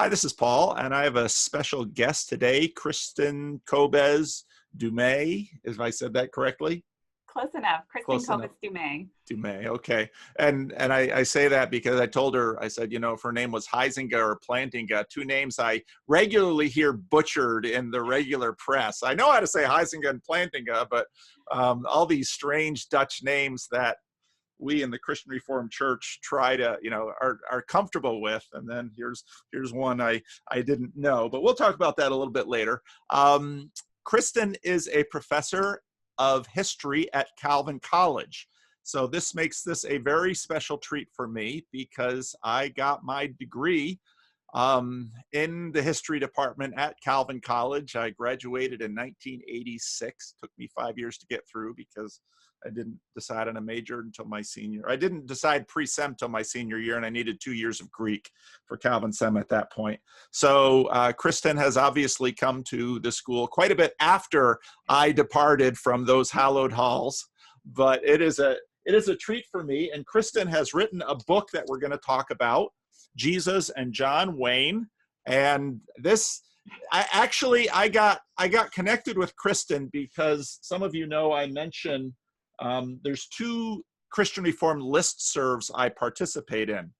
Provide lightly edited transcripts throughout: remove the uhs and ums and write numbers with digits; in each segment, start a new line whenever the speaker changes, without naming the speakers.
Hi, this is Paul, and I have a special guest today, Kristin Kobes Du Mez, if I said that correctly.
Close enough. Kristin
Close enough.
Kobes Du Mez.
Du Mez, okay. And I say that because I told her, I said, you know, if her name was Huizinga or Plantinga, two names I regularly hear butchered in the regular press. I know how to say Huizinga and Plantinga, but all these strange Dutch names that we in the Christian Reformed Church try to, you know, are comfortable with. And then here's one I didn't know, but we'll talk about that a little bit later. Kristin is a professor of history at Calvin College. So this makes this a very special treat for me because I got my degree in the history department at Calvin College. I graduated in 1986. Took me 5 years to get through because I didn't decide on a major until my senior. I didn't decide pre-sem till my senior year, and I needed 2 years of Greek for Calvin Sem at that point. So Kristin has obviously come to the school quite a bit after I departed from those hallowed halls, but it is a treat for me. And Kristin has written a book that we're going to talk about, Jesus and John Wayne. And this, I got connected with Kristin because some of you know I mentioned there's two Christian Reformed listservs I participate in.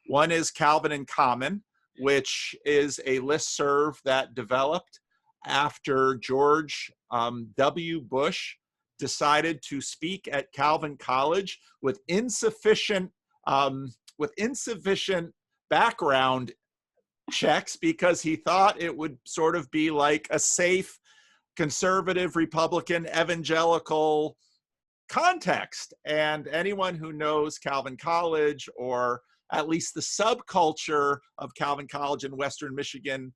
One is Calvin in Common, which is a listserv that developed after George W. Bush decided to speak at Calvin College with insufficient background checks because he thought it would sort of be like a safe conservative, Republican, evangelical context. And anyone who knows Calvin College, or at least the subculture of Calvin College in Western Michigan,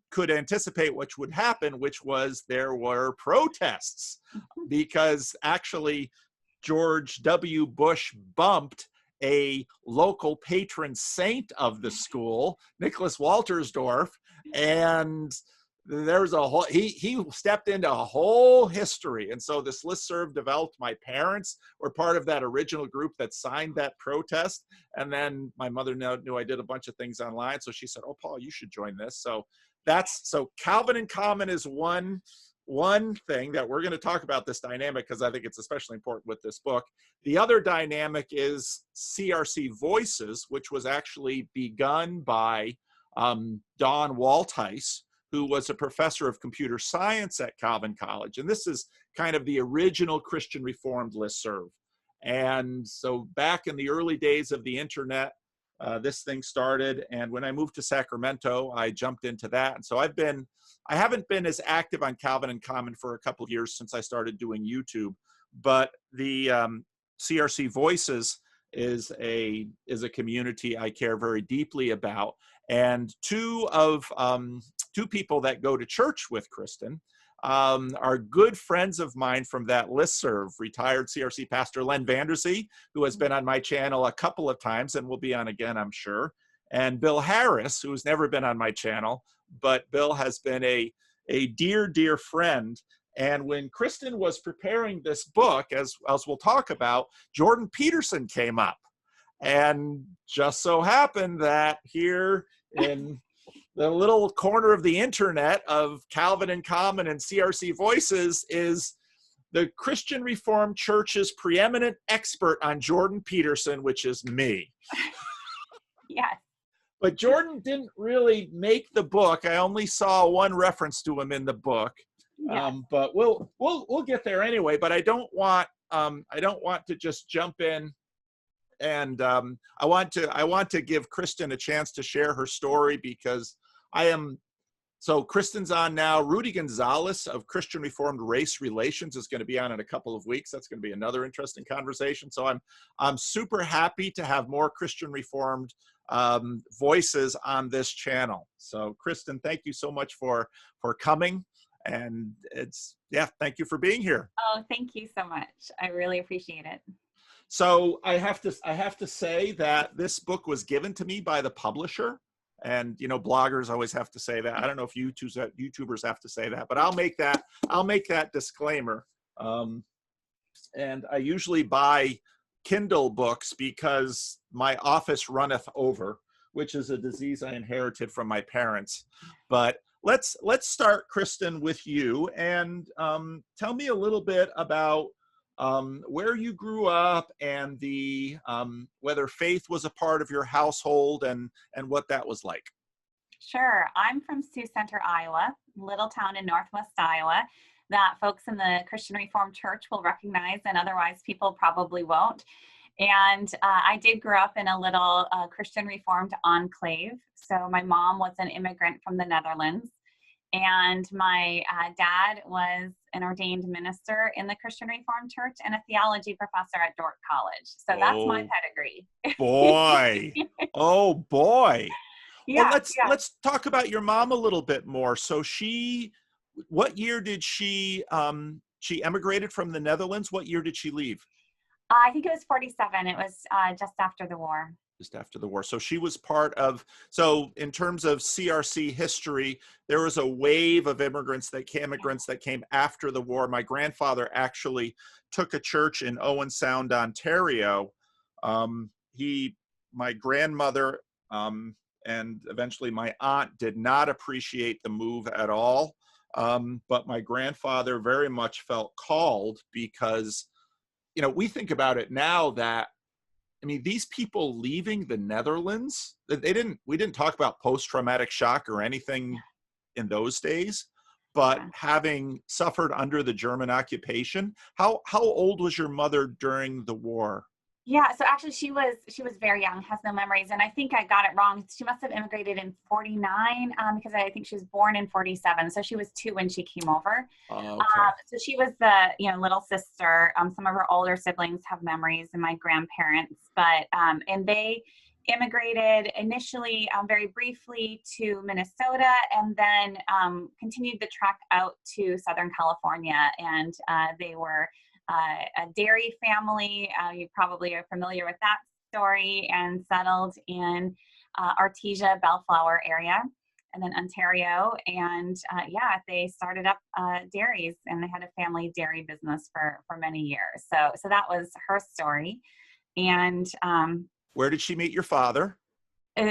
could anticipate what would happen, which was there were protests because actually George W. Bush bumped a local patron saint of the school, Nicholas Waltersdorf, and there's a whole, he stepped into a whole history. And so this listserv developed. My parents were part of that original group that signed that protest. And then my mother knew I did a bunch of things online. So she said, oh, Paul, you should join this. So so Calvin in Common is one thing that we're going to talk about, this dynamic, because I think it's especially important with this book. The other dynamic is CRC Voices, which was actually begun by Don Waltice, who was a professor of computer science at Calvin College. And this is kind of the original Christian Reformed listserv. And so back in the early days of the internet, this thing started. And when I moved to Sacramento, I jumped into that. And so I haven't been as active on Calvin in Common for a couple of years since I started doing YouTube. But the CRC Voices is a community I care very deeply about. And two people that go to church with Kristin are good friends of mine from that listserv, retired CRC pastor Len Vanderzee, who has been on my channel a couple of times and will be on again, I'm sure, and Bill Harris, who's never been on my channel, but Bill has been a dear, dear friend. And when Kristin was preparing this book, as we'll talk about, Jordan Peterson came up. And just so happened that here in the little corner of the internet of Calvin in Common and CRC Voices is the Christian Reformed Church's preeminent expert on Jordan Peterson, which is me.
Yes.
But Jordan didn't really make the book. I only saw one reference to him in the book. Yes. But we'll get there anyway. But I don't want to just jump in. And I want to give Kristin a chance to share her story because so Kristin's on now. Rudy Gonzalez of Christian Reformed Race Relations is going to be on in a couple of weeks. That's going to be another interesting conversation. So I'm super happy to have more Christian Reformed voices on this channel. So Kristin, thank you so much for coming. And thank you for being here.
Oh, thank you so much. I really appreciate it.
So I have to say that this book was given to me by the publisher, and you know, bloggers always have to say that. I don't know if YouTubers have to say that, but I'll make that disclaimer. And I usually buy Kindle books because my office runneth over which is a disease I inherited from my parents. But let's start, Kristin, with you, and tell me a little bit about where you grew up and the whether faith was a part of your household and what that was like.
Sure. I'm from Sioux Center, Iowa, little town in Northwest Iowa that folks in the Christian Reformed Church will recognize and otherwise people probably won't. And I did grow up in a little Christian Reformed enclave. So my mom was an immigrant from the Netherlands, and my dad was an ordained minister in the Christian Reformed Church and a theology professor at Dordt College. So that's my pedigree.
Boy. Oh boy. Well,
Yeah, yeah.
let's talk about your mom a little bit more. So what year did she emigrated from the Netherlands? What year did she leave?
I think it was 47. It was just after the war.
Just after the war. So she was part of, so in terms of CRC history, there was a wave of immigrants that came after the war. My grandfather actually took a church in Owen Sound, Ontario. My grandmother, and eventually my aunt did not appreciate the move at all. But my grandfather very much felt called because, we think about it now that, these people leaving the Netherlands, we didn't talk about post-traumatic shock or anything in those days, but having suffered under the German occupation, how old was your mother during the war?
Yeah, so actually she was very young, has no memories, and I think I got it wrong. She must have immigrated in 49 because I think she was born in 47, so she was 2 when she came over.
Okay.
So she was the little sister. Some of her older siblings have memories, and my grandparents, but and they immigrated initially very briefly to Minnesota, and then continued the trek out to Southern California, and they were a dairy family. You probably are familiar with that story, and settled in Artesia, Bellflower area, and then Ontario. And they started up dairies, and they had a family dairy business for many years. So that was her story. And
where did she meet your father?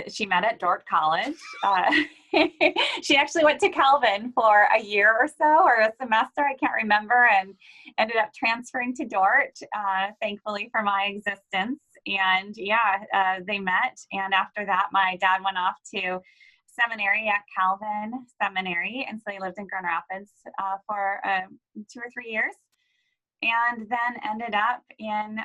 She met at Dordt College. She actually went to Calvin for a year or so, or a semester, I can't remember, and ended up transferring to Dordt, thankfully for my existence. And they met. And after that, my dad went off to seminary at Calvin Seminary. And so he lived in Grand Rapids for 2 or 3 years. And then ended up in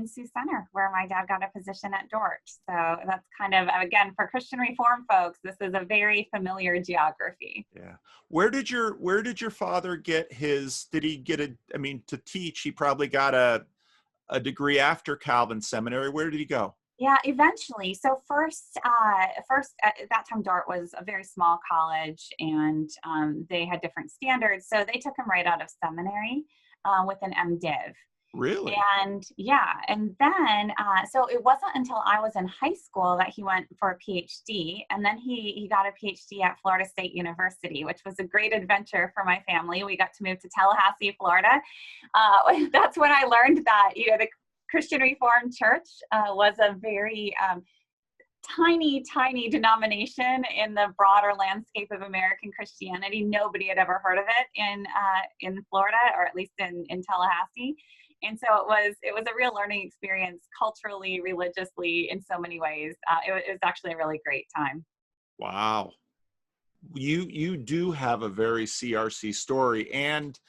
Sioux Center, where my dad got a position at Dordt. So that's kind of, again, for Christian Reform folks, this is a very familiar geography.
Yeah. Where did your father get did he get to teach, he probably got a degree after Calvin Seminary. Where did he go?
Yeah, eventually. So first at that time, Dordt was a very small college, and they had different standards. So they took him right out of seminary. With an MDiv.
Really?
And then, so it wasn't until I was in high school that he went for a PhD, and then he got a PhD at Florida State University, which was a great adventure for my family. We got to move to Tallahassee, Florida. That's when I learned that, the Christian Reformed Church was a very tiny denomination in the broader landscape of American Christianity. Nobody had ever heard of it in Florida, or at least in Tallahassee. And so it was a real learning experience, culturally, religiously, in so many ways. It was actually a really great time.
Wow. You do have a very CRC story. And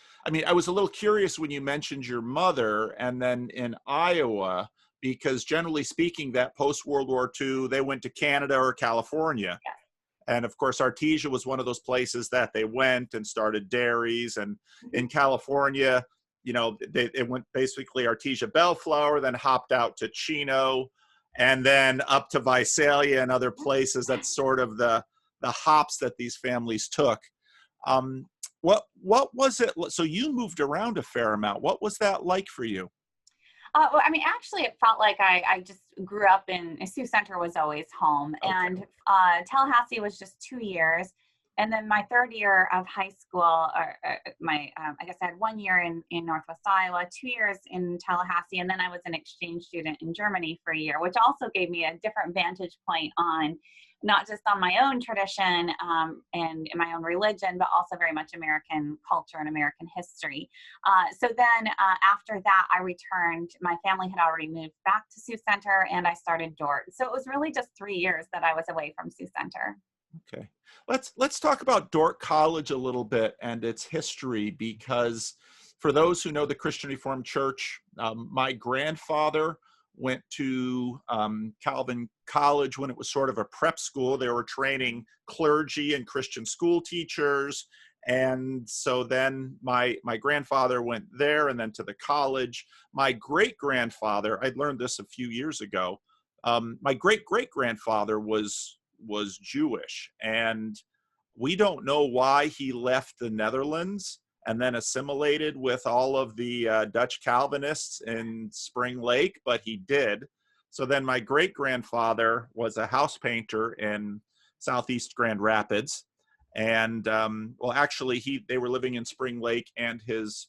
I was a little curious when you mentioned your mother and then in Iowa, because generally speaking, that post-World War II, they went to Canada or California. Yeah. And of course, Artesia was one of those places that they went and started dairies. And in California, it went basically Artesia Bellflower, then hopped out to Chino, and then up to Visalia and other places. That's sort of the hops that these families took. What was it? So you moved around a fair amount. What was that like for you?
Well, actually, it felt like I just grew up in Sioux Center was always home. Okay. And Tallahassee was just 2 years. And then my third year of high school, I guess I had 1 year in Northwest Iowa, 2 years in Tallahassee, and then I was an exchange student in Germany for a year, which also gave me a different vantage point on not just on my own tradition and in my own religion, but also very much American culture and American history. So then after that, I returned. My family had already moved back to Sioux Center, and I started Dort. So it was really just 3 years that I was away from Sioux Center.
Okay. Let's talk about Dordt College a little bit and its history, because for those who know the Christian Reformed Church, my grandfather went to Calvin College when it was sort of a prep school. They were training clergy and Christian school teachers. And so then my grandfather went there and then to the college. My great-grandfather, I learned this a few years ago, my great-great-grandfather was Jewish, and we don't know why he left the Netherlands and then assimilated with all of the Dutch Calvinists in Spring Lake, but he did. So then my great-grandfather was a house painter in Southeast Grand Rapids, and well, actually they were living in Spring Lake, and his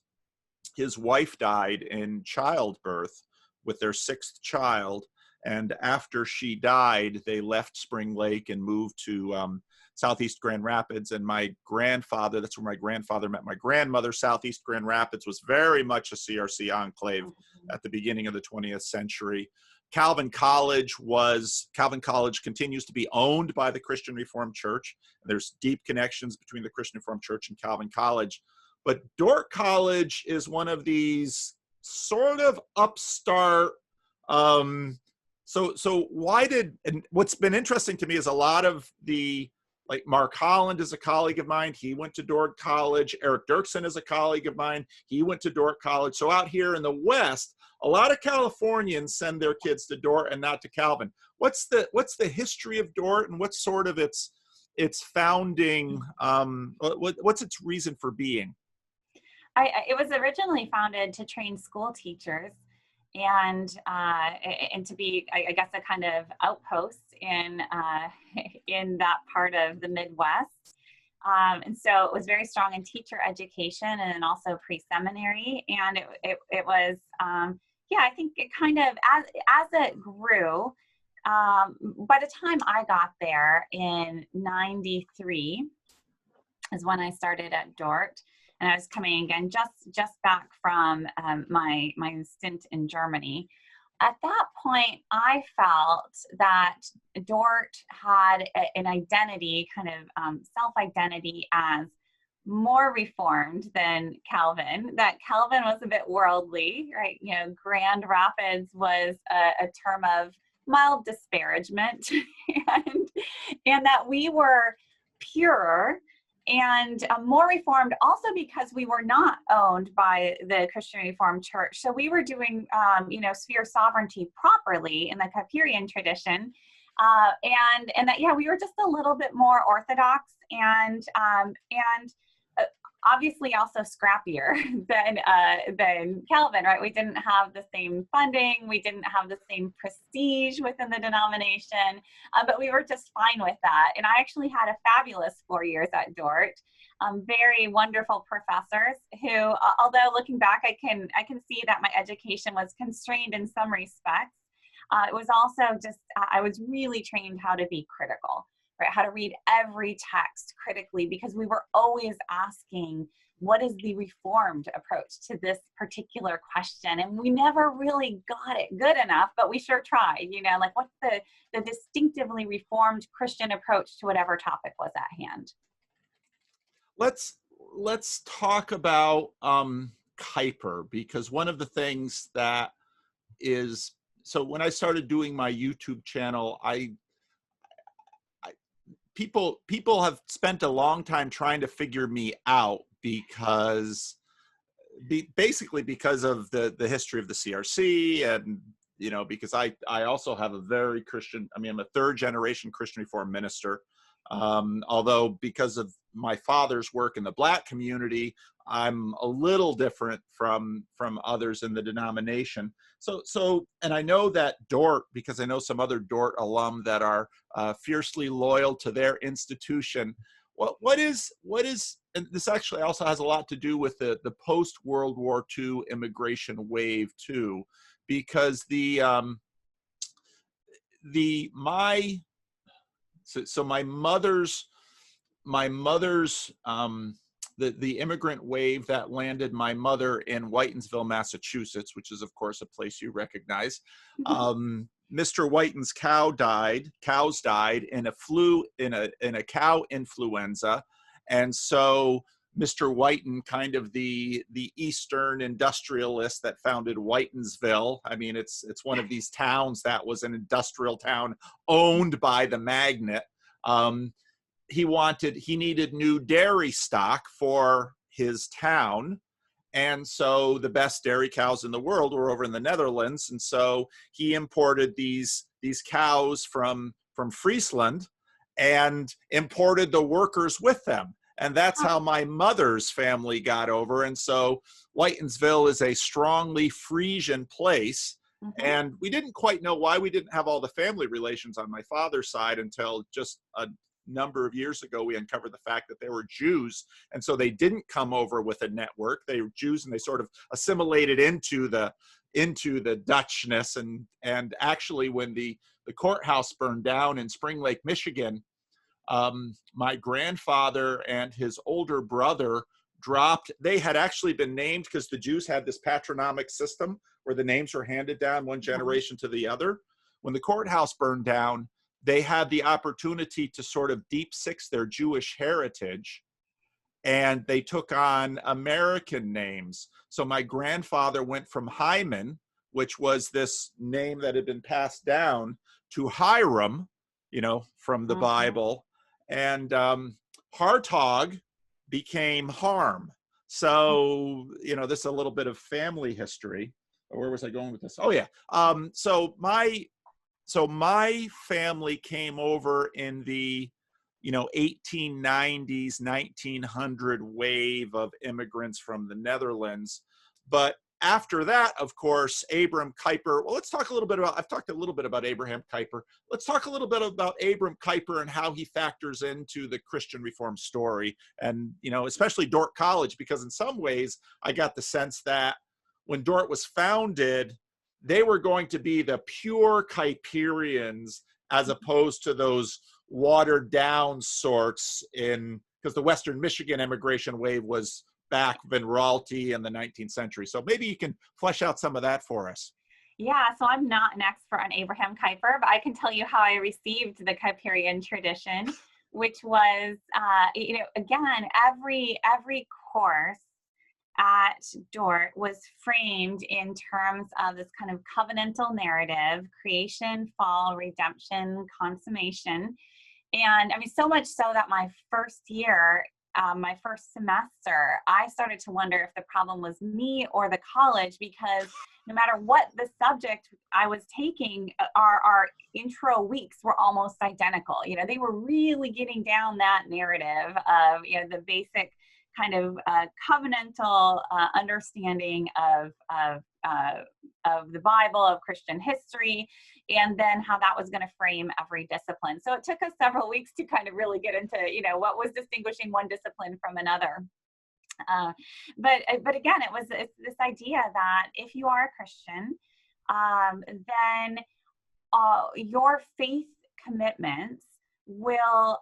wife died in childbirth with their sixth child. And after she died, they left Spring Lake and moved to Southeast Grand Rapids. And my grandfather, that's where my grandfather met my grandmother. Southeast Grand Rapids was very much a CRC enclave at the beginning of the 20th century. Calvin College continues to be owned by the Christian Reformed Church. There's deep connections between the Christian Reformed Church and Calvin College. But Dordt College is one of these sort of upstart, So why and what's been interesting to me is a lot of like Mark Holland is a colleague of mine. He went to Dordt College. Eric Dirksen is a colleague of mine. He went to Dordt College. So out here in the West, a lot of Californians send their kids to Dordt and not to Calvin. What's the history of Dordt, and what's sort of its founding? What's its reason for being?
It was originally founded to train school teachers and to be, I guess, a kind of outpost in that part of the Midwest. And so it was very strong in teacher education and also pre-seminary. And it was, I think it kind of, as it grew, by the time I got there in 93 is when I started at Dordt. And I was coming again just back from my stint in Germany. At that point, I felt that Dordt had an identity, kind of self-identity as more reformed than Calvin, that Calvin was a bit worldly, right? You know, Grand Rapids was a term of mild disparagement, and that we were purer and more reformed, also because we were not owned by the Christian Reformed Church. So we were doing, sphere sovereignty properly in the Kuyperian tradition. And that, we were just a little bit more orthodox and obviously also scrappier than Calvin, right? We didn't have the same funding. We didn't have the same prestige within the denomination, but we were just fine with that. And I actually had a fabulous 4 years at Dordt, very wonderful professors who, although looking back, I can see that my education was constrained in some respects. It was also just, I was really trained how to be critical. Right, how to read every text critically, because we were always asking, what is the reformed approach to this particular question? And we never really got it good enough, but we sure tried, like what's the distinctively reformed Christian approach to whatever topic was at hand?
Let's talk about Kuyper, because one of the things that is, so when I started doing my YouTube channel, people have spent a long time trying to figure me out basically because of the history of the CRC, and because I also have a very Christian, I'm a third generation Christian Reformed minister, although because of my father's work in the Black community, I'm a little different from others in the denomination. So, and I know that Dordt, because I know some other Dordt alum that are fiercely loyal to their institution. what is, and this actually also has a lot to do with the post World War II immigration wave too, because my mother's the immigrant wave that landed my mother in Whitensville, Massachusetts, which is of course a place you recognize. Mr. Whiten's cows died in a cow influenza. And so Mr. Whiten, kind of the Eastern industrialist that founded Whitensville. I mean, it's one of these towns that was an industrial town owned by the magnate. He needed new dairy stock for his town. And so the best dairy cows in the world were over in the Netherlands. And so he imported these cows from Friesland and imported the workers with them. And that's how my mother's family got over. And so Whitensville is a strongly Frisian place. Mm-hmm. And we didn't quite know why we didn't have all the family relations on my father's side until just a number of years ago. We uncovered the fact that they were Jews, and so they didn't come over with a network. They were Jews, and they sort of assimilated into the Dutchness. And actually, when the courthouse burned down in Spring Lake, Michigan, my grandfather and his older brother they had actually been named, because the Jews had this patronymic system where the names were handed down one generation to the other. When the courthouse burned down, they had the opportunity to sort of deep six their Jewish heritage, and they took on American names. So my grandfather went from Hyman, which was this name that had been passed down, to Hiram, from the Bible, and Hartog became Harm. So, this is a little bit of family history. Where was I going with this? Oh yeah. So my family came over in the, 1890s, 1900 wave of immigrants from the Netherlands. But after that, of course, Abram Kuyper. Well, I've talked a little bit about Abraham Kuyper. Let's talk a little bit about Abram Kuyper and how he factors into the Christian Reform story. And, especially Dordt College, because in some ways I got the sense that when Dordt was founded, they were going to be the pure Kuyperians, as opposed to those watered down sorts, because the Western Michigan immigration wave was back in Raleigh in the 19th century. So maybe you can flesh out some of that for us.
Yeah, so I'm not an expert on Abraham Kuyper, but I can tell you how I received the Kuyperian tradition, which was, again, every course at Dordt was framed in terms of this kind of covenantal narrative: creation, fall, redemption, consummation. And I mean, so much so that my first year, my first semester, I started to wonder if the problem was me or the college, because no matter what the subject I was taking, our intro weeks were almost identical. They were really getting down that narrative of, the basic kind of covenantal understanding of the Bible, of Christian history, and then how that was going to frame every discipline. So it took us several weeks to kind of really get into, what was distinguishing one discipline from another. But again, it's this idea that if you are a Christian, then your faith commitments will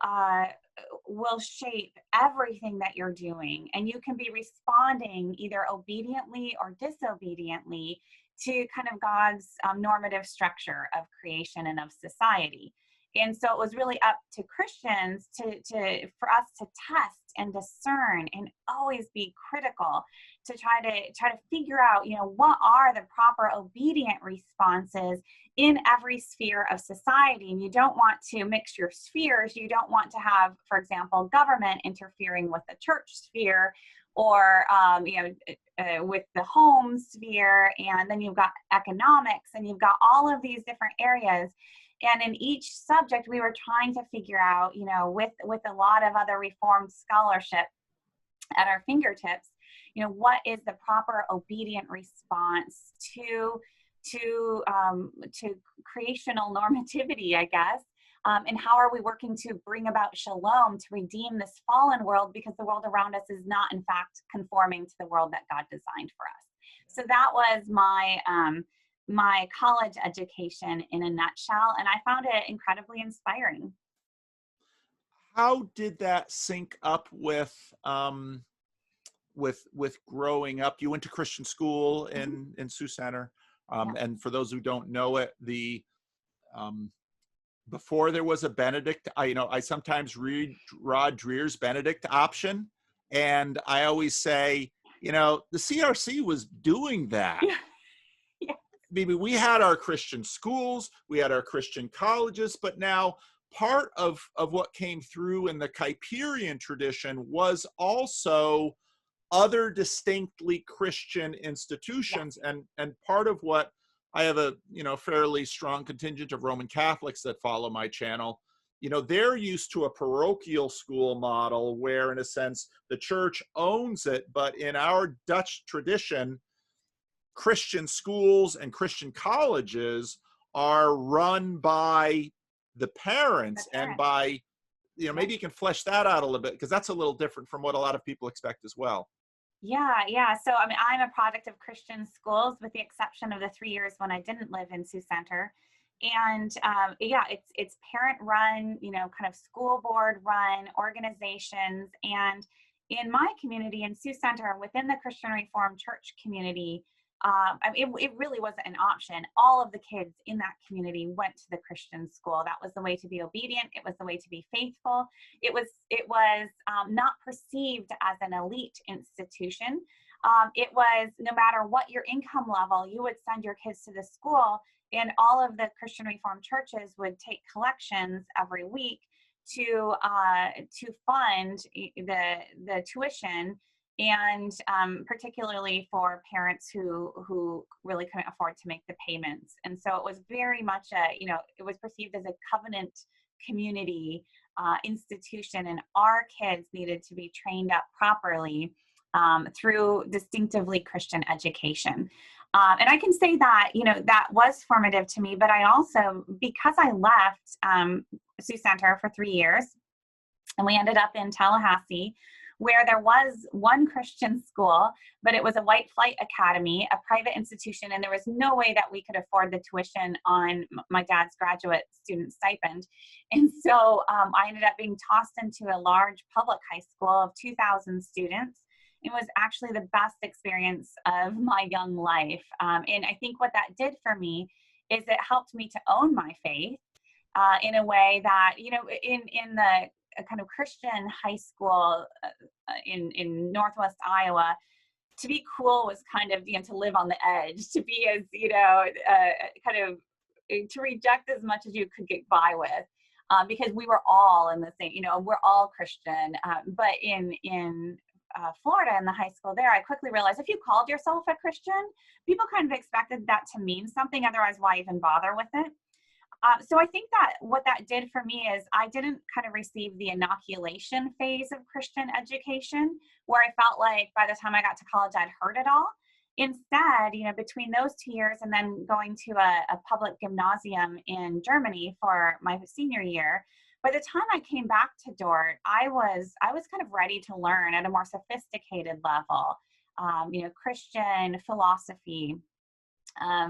shape everything that you're doing, and you can be responding either obediently or disobediently to kind of God's normative structure of creation and of society. And so it was really up to Christians for us to test and discern and always be critical to try to figure out, what are the proper obedient responses in every sphere of society. And you don't want to mix your spheres. You don't want to have, for example, government interfering with the church sphere, or with the home sphere, and then you've got economics, and you've got all of these different areas. And in each subject, we were trying to figure out, with a lot of other Reformed scholarship at our fingertips, what is the proper obedient response to creational normativity, I guess, and how are we working to bring about shalom, to redeem this fallen world, because the world around us is not, in fact, conforming to the world that God designed for us. So that was my college education in a nutshell, and I found it incredibly inspiring.
How did that sync up with growing up? You went to Christian school in Sioux Center,
Yeah.
and for those who don't know it, before there was a Benedict, I sometimes read Rod Dreher's Benedict option, and I always say, the CRC was doing that.
Yeah. Yeah.
Maybe we had our Christian schools, we had our Christian colleges, but now part of what came through in the Kuyperian tradition was also other distinctly Christian institutions.
Yeah.
And part of what I have a fairly strong contingent of Roman Catholics that follow my channel. They're used to a parochial school model where, in a sense, the church owns it. But in our Dutch tradition, Christian schools and Christian colleges are run by the parents and by, maybe you can flesh that out a little bit, because that's a little different from what a lot of people expect as well.
Yeah. So, I mean, I'm a product of Christian schools, with the exception of the 3 years when I didn't live in Sioux Center. And it's parent run, kind of school board run organizations. And in my community in Sioux Center, within the Christian Reformed Church community, it really wasn't an option. All of the kids in that community went to the Christian school. That was the way to be obedient. It was the way to be faithful. It was not perceived as an elite institution. It was, no matter what your income level, you would send your kids to the school, and all of the Christian Reformed churches would take collections every week to fund the tuition, and particularly for parents who really couldn't afford to make the payments. And so it was very much it was perceived as a covenant community institution, and our kids needed to be trained up properly through distinctively Christian education. And I can say that, that was formative to me, but I also, because I left Sioux Center for 3 years, and we ended up in Tallahassee, where there was one Christian school, but it was a white flight academy, a private institution, and there was no way that we could afford the tuition on my dad's graduate student stipend. And so I ended up being tossed into a large public high school of 2,000 students. It was actually the best experience of my young life. And I think what that did for me is it helped me to own my faith in a way that, in the kind of Christian high school in Northwest Iowa, to be cool was kind of, to live on the edge, to be as, kind of to reject as much as you could get by with, because we were all in the same, we're all Christian. But in Florida, in the high school there, I quickly realized if you called yourself a Christian, people kind of expected that to mean something. Otherwise, why even bother with it? So I think that what that did for me is I didn't kind of receive the inoculation phase of Christian education, where I felt like by the time I got to college, I'd heard it all. Instead, between those 2 years and then going to a public gymnasium in Germany for my senior year, by the time I came back to Dort, I was kind of ready to learn at a more sophisticated level, Christian philosophy,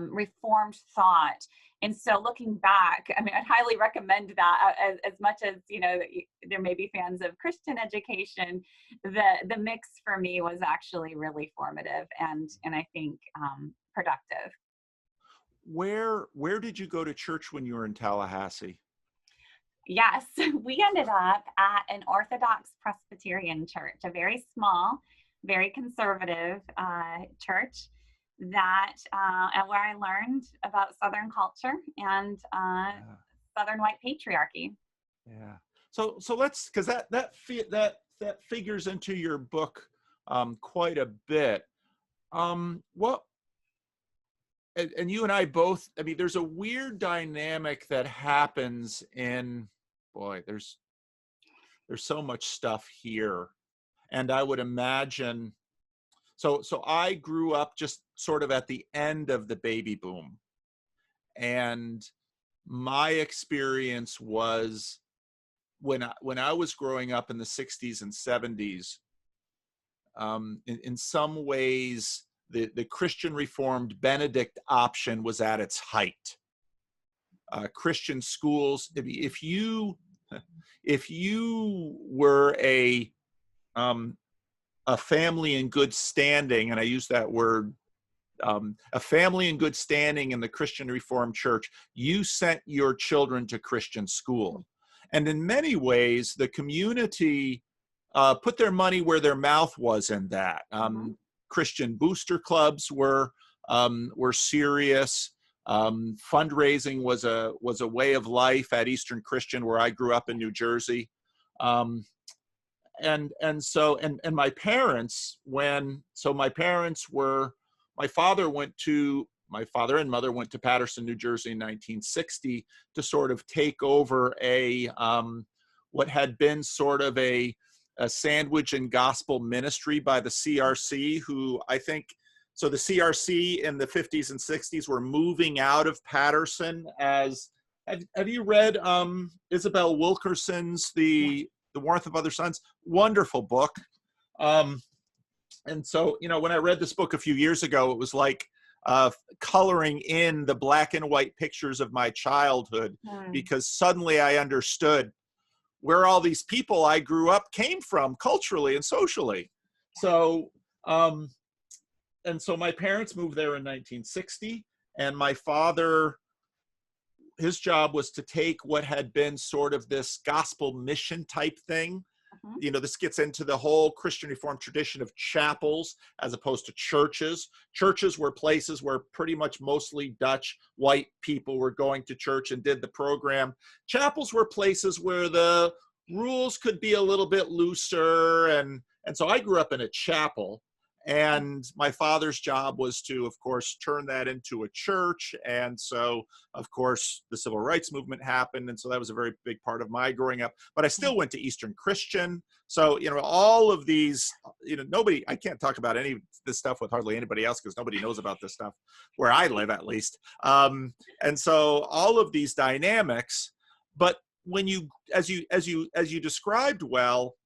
Reformed thought. And so looking back, I mean, I'd highly recommend that as much as, there may be fans of Christian education, the mix for me was actually really formative and I think productive.
Where did you go to church when you were in Tallahassee?
Yes, we ended up at an Orthodox Presbyterian church, a very small, very conservative church that where I learned about Southern culture and Southern white patriarchy.
Yeah. So let's, because that figures into your book quite a bit. What? And you and I both, I mean, there's a weird dynamic that happens in, boy, there's so much stuff here. And I would imagine, so I grew up just sort of at the end of the baby boom. And my experience was when I was growing up in the 60s and 70s, in some ways, the Christian Reformed Benedict option was at its height. Christian schools, if you were a family in good standing, and I use that word, a family in good standing in the Christian Reformed Church, you sent your children to Christian school. And in many ways, the community put their money where their mouth was in that. Christian booster clubs were serious. Fundraising was a way of life at Eastern Christian, where I grew up in New Jersey. And my parents, my father and mother went to Paterson, New Jersey in 1960 to sort of take over what had been sort of a sandwich and gospel ministry by the CRC, who I think, so the CRC in the 50s and 60s were moving out of Paterson. Have you read Isabel Wilkerson's The Warmth of Other Suns? Wonderful book. And so, when I read this book a few years ago, it was like coloring in the black and white pictures of my childhood, because suddenly I understood where all these people I grew up came from culturally and socially. So, and so my parents moved there in 1960, and my father, his job was to take what had been sort of this gospel mission type thing. This gets into the whole Christian Reformed tradition of chapels as opposed to churches. Churches were places where pretty much mostly Dutch white people were going to church and did the program. Chapels were places where the rules could be a little bit looser. And so I grew up in a chapel. And my father's job was to, of course, turn that into a church. And so, of course, the civil rights movement happened. And so that was a very big part of my growing up. But I still went to Eastern Christian. So, all of these, I can't talk about any of this stuff with hardly anybody else, because nobody knows about this stuff where I live, at least. And so all of these dynamics, but when as you described well,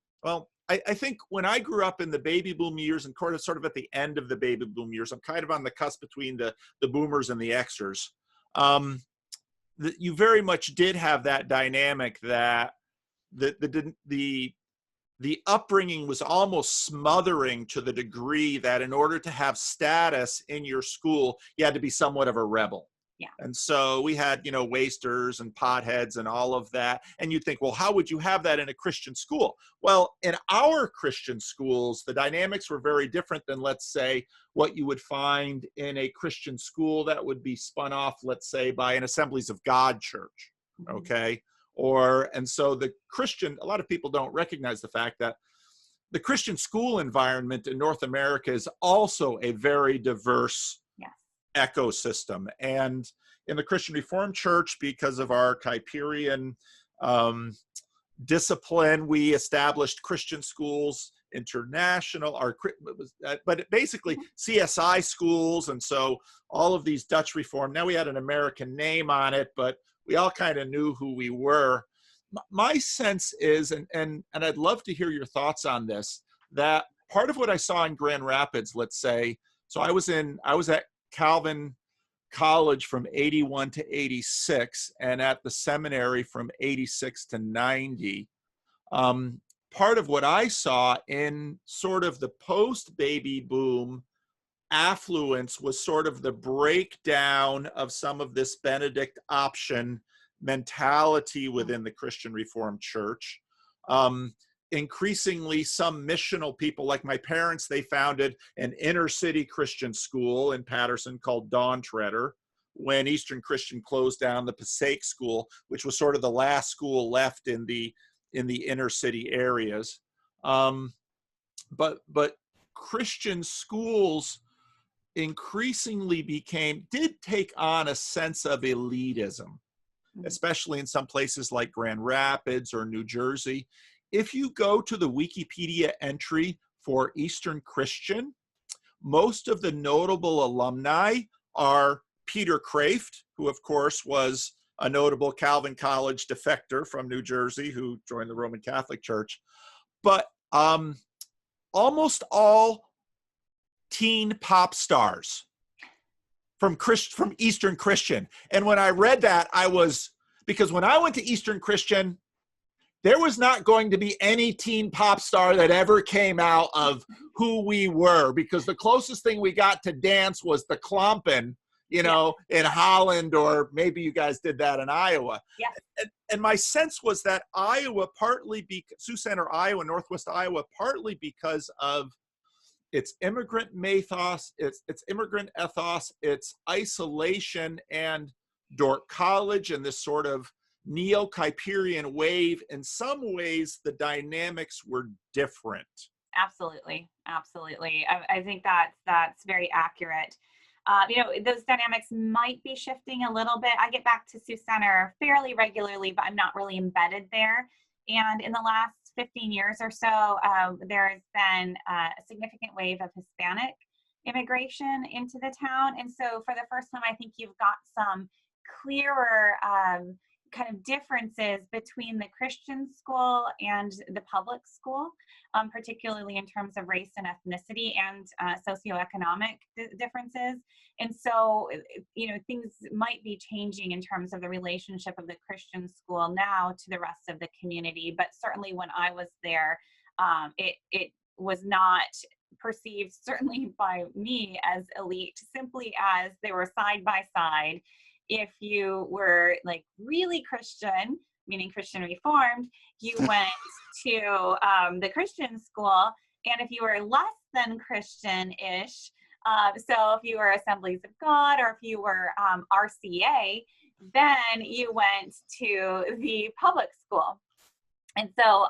I think when I grew up in the baby boom years and sort of at the end of the baby boom years, I'm kind of on the cusp between the boomers and the Xers. You very much did have that dynamic that the upbringing was almost smothering, to the degree that in order to have status in your school, you had to be somewhat of a rebel.
Yeah.
And so we had, wasters and potheads and all of that. And you'd think, well, how would you have that in a Christian school? Well, in our Christian schools, the dynamics were very different than, let's say, what you would find in a Christian school that would be spun off, let's say, by an Assemblies of God church. Okay. And so a lot of people don't recognize the fact that the Christian school environment in North America is also a very diverse ecosystem. And in the Christian Reformed Church, because of our Kuyperian discipline, we established Christian schools international, but basically CSI schools. And so all of these Dutch Reformed, now we had an American name on it, but we all kind of knew who we were. My sense is, and I'd love to hear your thoughts on this, that part of what I saw in Grand Rapids, let's say, so I was at Calvin College from 81 to 86, and at the seminary from 86 to 90. Part of what I saw in sort of the post-baby boom affluence was sort of the breakdown of some of this Benedict option mentality within the Christian Reformed Church. Increasingly, some missional people, like my parents, they founded an inner city Christian school in Paterson called Dawn Treader, when Eastern Christian closed down the Passaic school, which was sort of the last school left in the inner city areas. But Christian schools increasingly did take on a sense of elitism, especially in some places like Grand Rapids or New Jersey. If you go to the Wikipedia entry for Eastern Christian, most of the notable alumni are Peter Kraft, who of course was a notable Calvin College defector from New Jersey who joined the Roman Catholic Church. But almost all teen pop stars from Eastern Christian. And when I read that, because when I went to Eastern Christian, there was not going to be any teen pop star that ever came out of who we were, because the closest thing we got to dance was the Klompen, in Holland, or maybe you guys did that in Iowa.
Yeah.
And my sense was that Iowa, Sioux Center, Iowa, Northwest Iowa, partly because of its immigrant ethos, its immigrant ethos, its isolation, and Dordt College and this sort of neo-Kuyperian wave, in some ways the dynamics were different.
Absolutely. I think that's very accurate. Those dynamics might be shifting a little bit. I get back to Sioux Center fairly regularly, but I'm not really embedded there. And in the last 15 years or so, there has been a significant wave of Hispanic immigration into the town. And so for the first time, I think you've got some clearer kind of differences between the Christian school and the public school, particularly in terms of race and ethnicity and socioeconomic differences. And so, things might be changing in terms of the relationship of the Christian school now to the rest of the community. But certainly when I was there, it was not perceived, certainly by me, as elite, simply as they were side by side. If you were like really Christian, meaning Christian Reformed, you went to the Christian school. And if you were less than Christian-ish, so if you were Assemblies of God, or if you were RCA, then you went to the public school. And so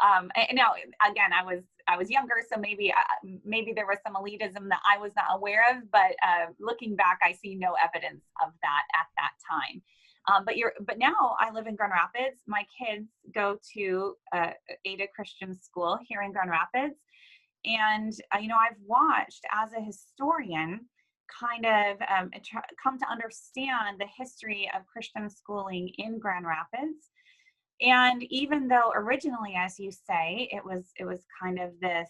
now, again, I was younger, so maybe there was some elitism that I was not aware of, but looking back, I see no evidence of that at that time. But now I live in Grand Rapids. My kids go to Ada Christian School here in Grand Rapids, and I've watched, as a historian, kind of come to understand the history of Christian schooling in Grand Rapids. And even though originally, as you say, it was kind of this,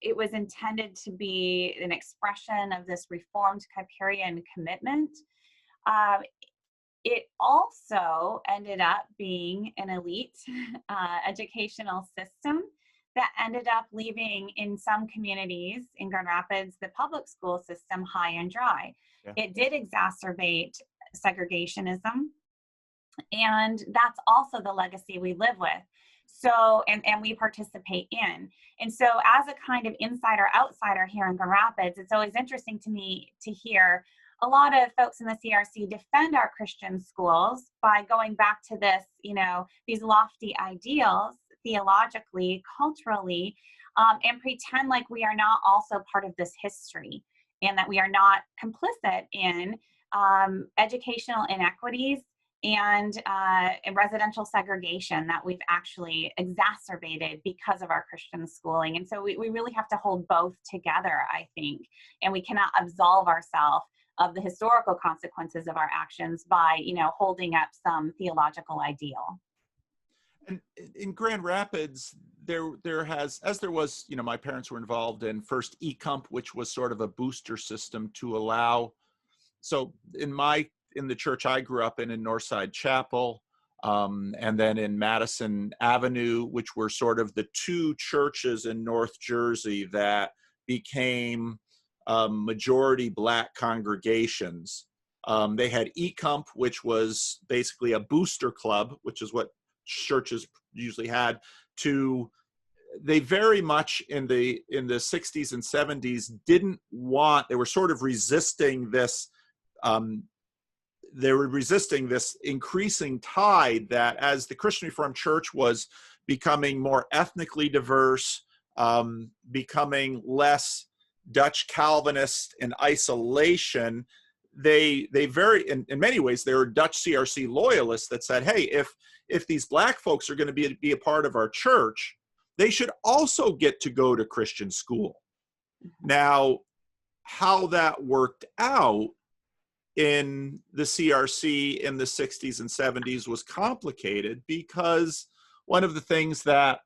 it was intended to be an expression of this Reformed Kuyperian commitment, it also ended up being an elite educational system that ended up leaving, in some communities in Grand Rapids, the public school system high and dry. Yeah. It did exacerbate segregationism. And that's also the legacy we live with. So, and we participate in. And so as a kind of insider outsider here in Grand Rapids, it's always interesting to me to hear a lot of folks in the CRC defend our Christian schools by going back to this, these lofty ideals, theologically, culturally, and pretend like we are not also part of this history, and that we are not complicit in educational inequities and residential segregation that we've actually exacerbated because of our Christian schooling. And so we really have to hold both together, I think, and we cannot absolve ourselves of the historical consequences of our actions by, holding up some theological ideal.
And in Grand Rapids, there was, my parents were involved in first eCump, which was sort of a booster system to allow. So in the church I grew up in Northside Chapel, and then in Madison Avenue, which were sort of the two churches in North Jersey that became majority Black congregations. They had eCump, which was basically a booster club, which is what churches usually had. They very much in the 60s and 70s they were sort of resisting this. They were resisting this increasing tide that, as the Christian Reformed Church was becoming more ethnically diverse, becoming less Dutch Calvinist in isolation, in many ways, they were Dutch CRC loyalists that said, hey, if these Black folks are going to be a part of our church, they should also get to go to Christian school. Now, how that worked out in the CRC in the 60s and 70s was complicated because one of the things that,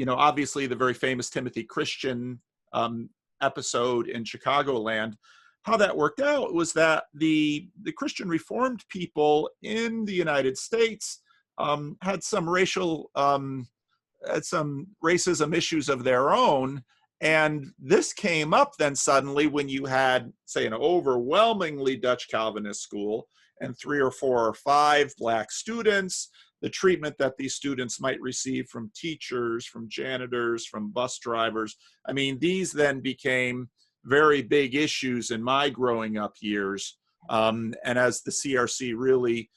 obviously the very famous Timothy Christian episode in Chicagoland, how that worked out was that the Christian Reformed people in the United States had some racism issues of their own. And this came up then suddenly when you had, say, an overwhelmingly Dutch Calvinist school and 3 or 4 or 5 Black students, the treatment that these students might receive from teachers, from janitors, from bus drivers. I mean, these then became very big issues in my growing up years. And as the CRC really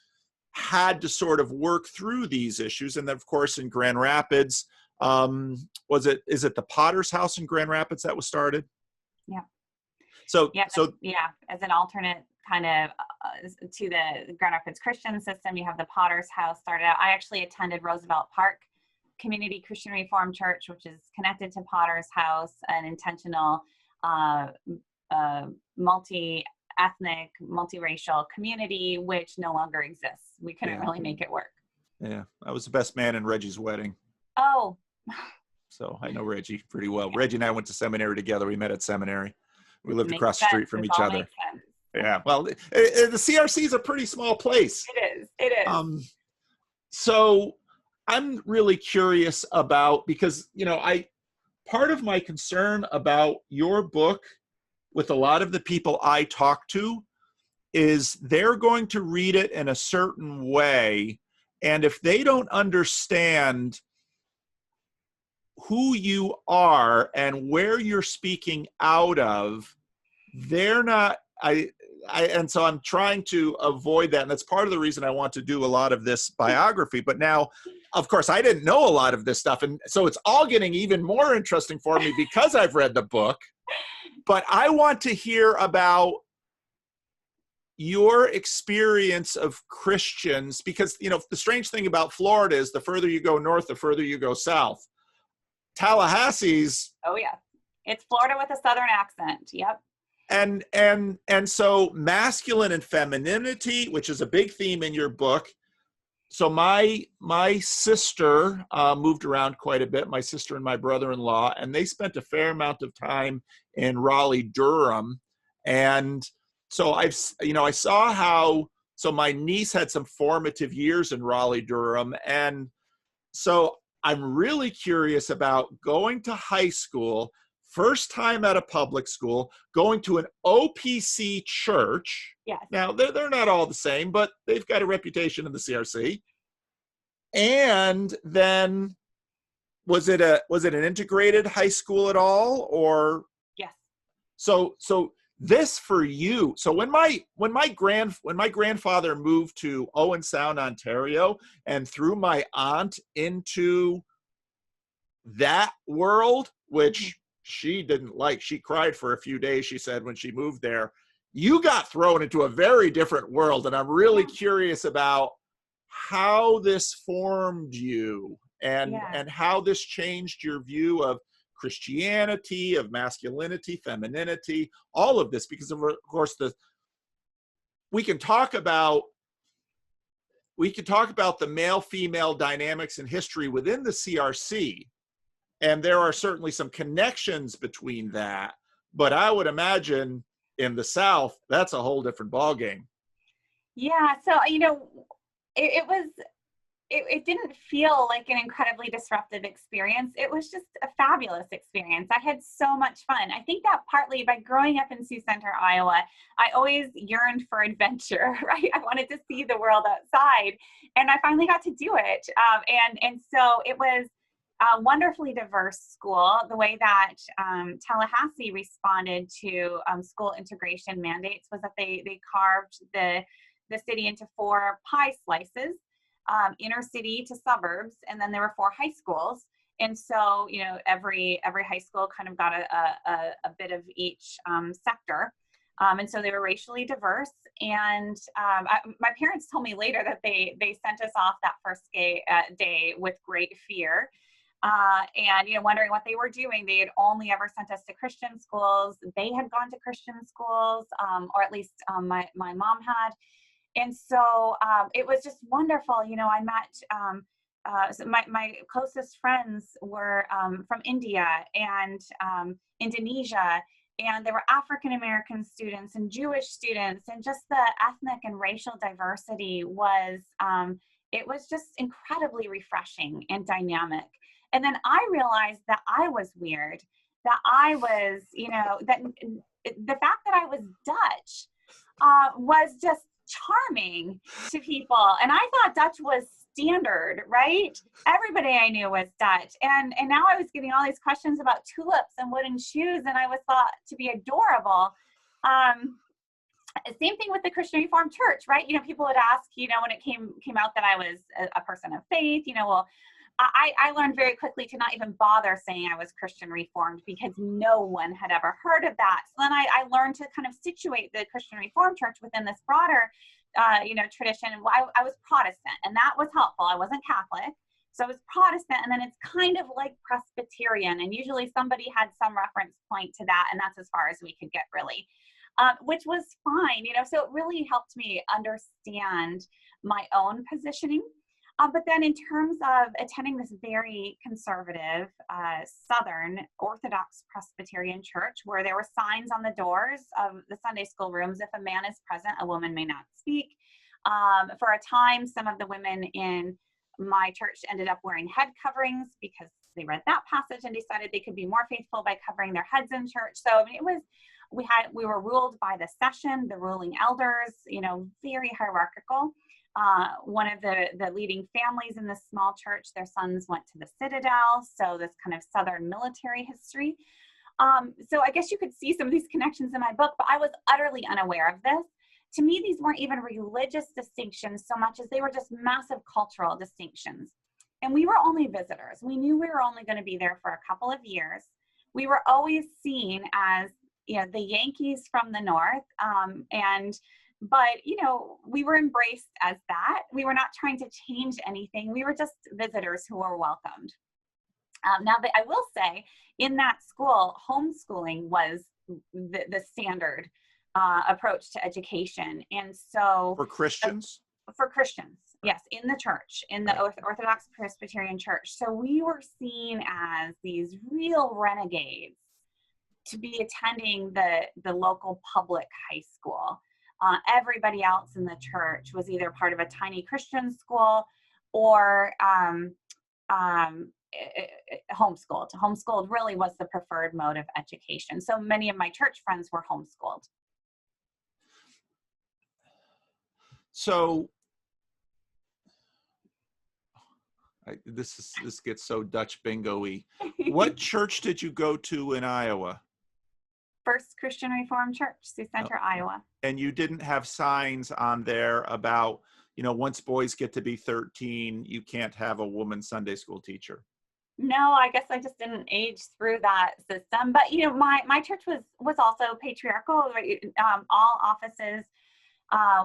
had to sort of work through these issues. And then, of course, in Grand Rapids, is it the Potter's House in Grand Rapids that was started?
Yeah.
So
as an alternate kind of to the Grand Rapids Christian system, you have the Potter's House started out. I actually attended Roosevelt Park Community Christian Reformed Church, which is connected to Potter's House, an intentional multi-ethnic, multiracial community, which no longer exists. We couldn't really make it work.
Yeah, I was the best man in Reggie's wedding.
Oh.
So I know Reggie pretty well. Yeah. Reggie and I went to seminary together. We met at seminary. We lived across the street from each other. Yeah, well, the CRC is a pretty small place.
It is.
So I'm really curious about, because, part of my concern about your book with a lot of the people I talk to is they're going to read it in a certain way. And if they don't understand who you are and where you're speaking out of, they're not, and so I'm trying to avoid that. And that's part of the reason I want to do a lot of this biography. But now, of course, I didn't know a lot of this stuff. And so it's all getting even more interesting for me because I've read the book. But I want to hear about your experience of Christians, because, the strange thing about Florida is the further you go north, the further you go south. Tallahassee's.
Oh, yeah. It's Florida with a Southern accent. Yep.
And so masculine and femininity, which is a big theme in your book. So my sister moved around quite a bit, my sister and my brother-in-law, and they spent a fair amount of time in Raleigh, Durham. And so I saw how, so my niece had some formative years in Raleigh, Durham. And so I'm really curious about going to high school, first time at a public school, going to an OPC church.
Yes.
Now, they're not all the same, but they've got a reputation in the CRC. And then, was it an integrated high school at all, or?
Yes.
So this for you. So when my grandfather moved to Owen Sound, Ontario, and threw my aunt into that world, which she didn't like, she cried for a few days, she said, when she moved there. You got thrown into a very different world, and I'm really curious about how this formed you and how this changed your view of Christianity, of masculinity, femininity, all of this, because of course we can talk about the male-female dynamics in history within the CRC, and there are certainly some connections between that, but I would imagine in the South, that's a whole different ballgame.
Yeah, so, it didn't feel like an incredibly disruptive experience. It was just a fabulous experience. I had so much fun. I think that partly by growing up in Sioux Center, Iowa, I always yearned for adventure, right? I wanted to see the world outside, and I finally got to do it. And so it was a wonderfully diverse school. The way that Tallahassee responded to school integration mandates was that they carved the city into 4 pie slices, inner city to suburbs, and then there were 4 high schools. And so, every high school kind of got a bit of each sector. And so they were racially diverse. And my parents told me later that they sent us off that first day with great fear. and, you know, wondering what they were doing. They had only ever sent us to Christian schools. They had gone to Christian schools, or at least my mom had. And so it was just wonderful. You know, I met so my closest friends were from India and Indonesia, and there were African American students and Jewish students, and just the ethnic and racial diversity was it was just incredibly refreshing and dynamic. And then I realized that I was weird, that I was, you know, that the fact that I was Dutch was just charming to people. And I thought Dutch was standard, right? Everybody I knew was Dutch. And now I was getting all these questions about tulips and wooden shoes, and I was thought to be adorable. Same thing with the Christian Reformed Church, right? You know, people would ask, you know, when it came out that I was a person of faith, you know, well, I learned very quickly to not even bother saying I was Christian Reformed because no one had ever heard of that. So then I learned to kind of situate the Christian Reformed Church within this broader, you know, tradition. Well, I was Protestant, and that was helpful. I wasn't Catholic. So I was Protestant, and then it's kind of like Presbyterian, and usually somebody had some reference point to that, and that's as far as we could get, really, which was fine, you know. So it really helped me understand my own positioning. But then in terms of attending this very conservative Southern Orthodox Presbyterian church, where there were signs on the doors of the Sunday school rooms, if a man is present, a woman may not speak. For a time, some of the women in my church ended up wearing head coverings because they read that passage and decided they could be more faithful by covering their heads in church. So I mean, it was, we were ruled by the session, the ruling elders, you know, very hierarchical. One of the leading families in this small church, their sons went to the Citadel, so this kind of Southern military history. So I guess you could see some of these connections in my book, but I was utterly unaware of this. To me, these weren't even religious distinctions so much as they were just massive cultural distinctions. And we were only visitors. We knew we were only going to be there for a couple of years. We were always seen as, you know, the Yankees from the North, but, you know, we were embraced as that. We were not trying to change anything. We were just visitors who were welcomed. Now, I will say, in that school, homeschooling was the standard approach to education. And so—
For Christians?
For Christians, yes, in the church, in the Orthodox Presbyterian Church. So we were seen as these real renegades to be attending the local public high school. Everybody else in the church was either part of a tiny Christian school or homeschooled. Homeschooled really was the preferred mode of education. So many of my church friends were homeschooled.
So this gets so Dutch bingo-y. What church did you go to in Iowa?
First Christian Reformed Church, Sioux Center, Iowa.
And you didn't have signs on there about, you know, once boys get to be 13, you can't have a woman Sunday school teacher?
No, I guess I just didn't age through that system. But, you know, my church was also patriarchal. All offices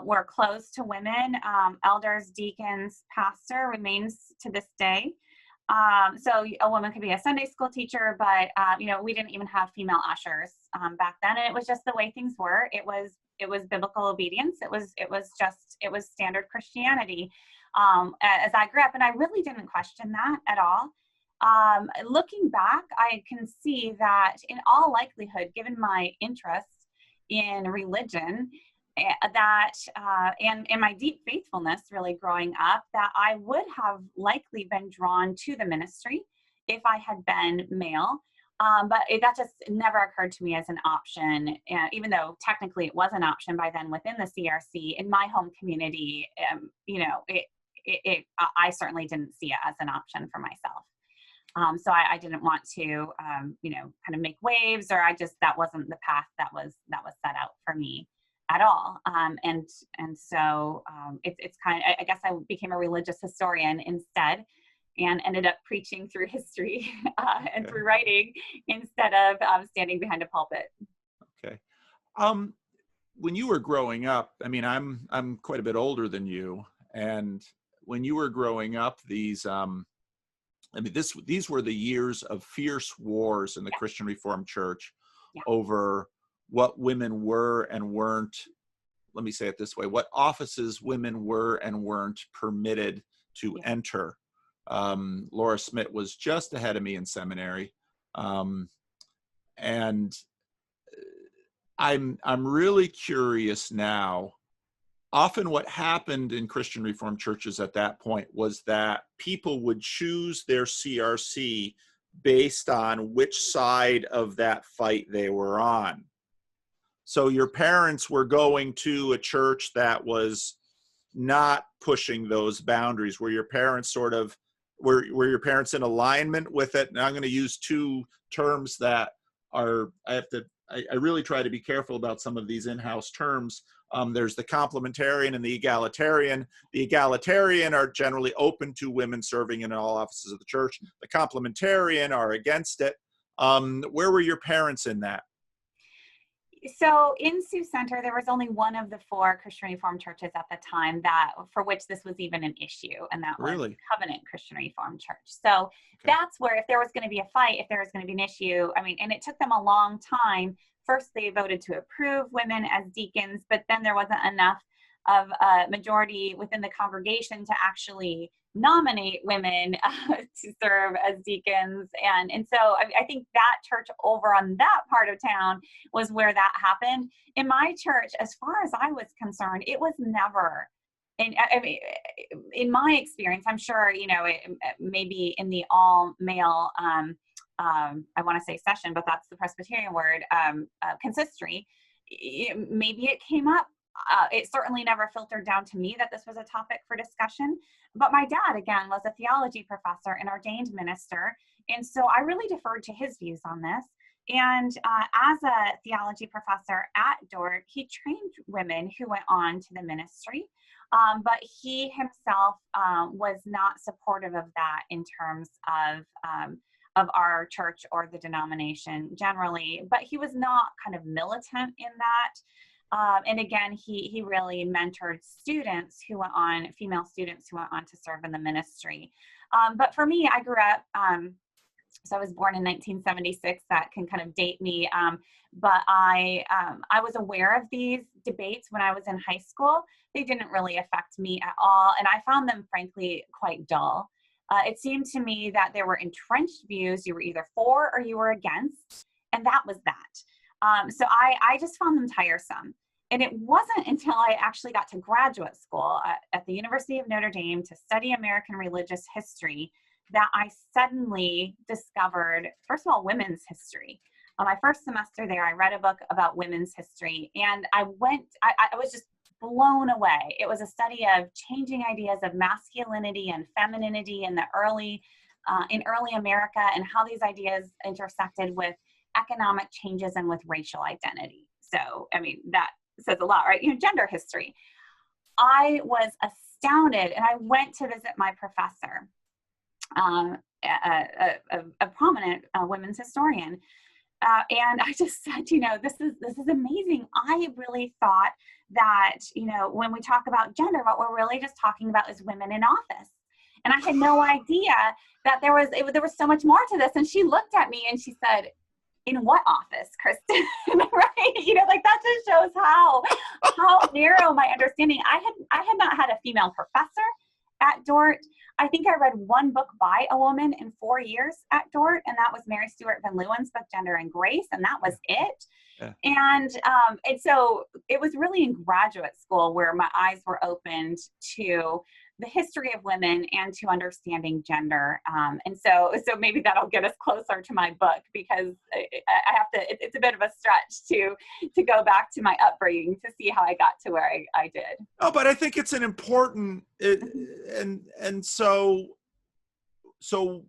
were closed to women. Elders, deacons, pastor remains to this day. So a woman could be a Sunday school teacher, but, you know, we didn't even have female ushers back then. And it was just the way things were. It was biblical obedience. It was standard Christianity as I grew up. And I really didn't question that at all. Looking back, I can see that in all likelihood, given my interest in religion, that and my deep faithfulness really growing up, that I would have likely been drawn to the ministry if I had been male. But that just never occurred to me as an option, even though technically it was an option by then within the CRC. In my home community, you know, I certainly didn't see it as an option for myself. So I didn't want to, you know, kind of make waves, or that wasn't the path that was set out for me at all. And so it's kind of, I guess I became a religious historian instead, and ended up preaching through history and through writing instead of standing behind a pulpit.
Okay. When you were growing up, I mean, I'm quite a bit older than you, and when you were growing up, these I mean, these were the years of fierce wars in the
Yeah.
Christian Reformed Church
Yeah.
over what women were and weren't, let me say it this way, what offices women were and weren't permitted to
Yeah.
enter. Laura Smith was just ahead of me in seminary. And I'm really curious now. Often what happened in Christian Reformed churches at that point was that people would choose their CRC based on which side of that fight they were on. So your parents were going to a church that was not pushing those boundaries. Were your parents sort of, were your parents in alignment with it? And I'm going to use two terms that are, I really try to be careful about some of these in-house terms. There's the complementarian and the egalitarian. The egalitarian are generally open to women serving in all offices of the church. The complementarian are against it. Where were your parents in that?
So in Sioux Center, there was only one of the 4 Christian Reformed churches at the time that for which this was even an issue, and that was
Really?
Covenant Christian Reformed Church. So
Okay.
that's where, if there was going to be a fight, if there was going to be an issue, I mean, and it took them a long time. First, they voted to approve women as deacons, but then there wasn't enough of a majority within the congregation to actually nominate women to serve as deacons. And so I think that church over on that part of town was where that happened. In my church, as far as I was concerned, it was never, and I mean, in my experience, I'm sure, you know, maybe in the all male, I want to say session, but that's the Presbyterian word, consistory, maybe it came up. It certainly never filtered down to me that this was a topic for discussion. But my dad, again, was a theology professor and ordained minister. And so I really deferred to his views on this. And as a theology professor at Dordt, he trained women who went on to the ministry. But he himself was not supportive of that in terms of our church or the denomination generally. But he was not kind of militant in that. And again, he really mentored students who went on, female students who went on to serve in the ministry. But for me, I grew up, so I was born in 1976, that can kind of date me. But I was aware of these debates when I was in high school. They didn't really affect me at all. And I found them, frankly, quite dull. It seemed to me that there were entrenched views. You were either for or you were against, and that was that. So I just found them tiresome. And it wasn't until I actually got to graduate school at the University of Notre Dame to study American religious history that I suddenly discovered, first of all, women's history. My first semester there, I read a book about women's history, and I was just blown away. It was a study of changing ideas of masculinity and femininity in early America, and how these ideas intersected with economic changes and with racial identity. So, I mean, that says a lot, right? You know, gender history. I was astounded, and I went to visit my professor, a prominent women's historian, and I just said, you know, this is amazing. I really thought that, you know, when we talk about gender, what we're really just talking about is women in office. And I had no idea that there was so much more to this. And she looked at me and she said, "In what office, Kristin?" Right? You know, like that just shows how narrow my understanding. I had not had a female professor at Dordt. I think I read one book by a woman in 4 years at Dordt, and that was Mary Stuart Van Leeuwen's book, Gender and Grace, and that was it. Yeah. And so it was really in graduate school where my eyes were opened to the history of women and to understanding gender. And so maybe that'll get us closer to my book, because I have to, it's a bit of a stretch to go back to my upbringing to see how I got to where I did.
Oh, but I think it's an important, and so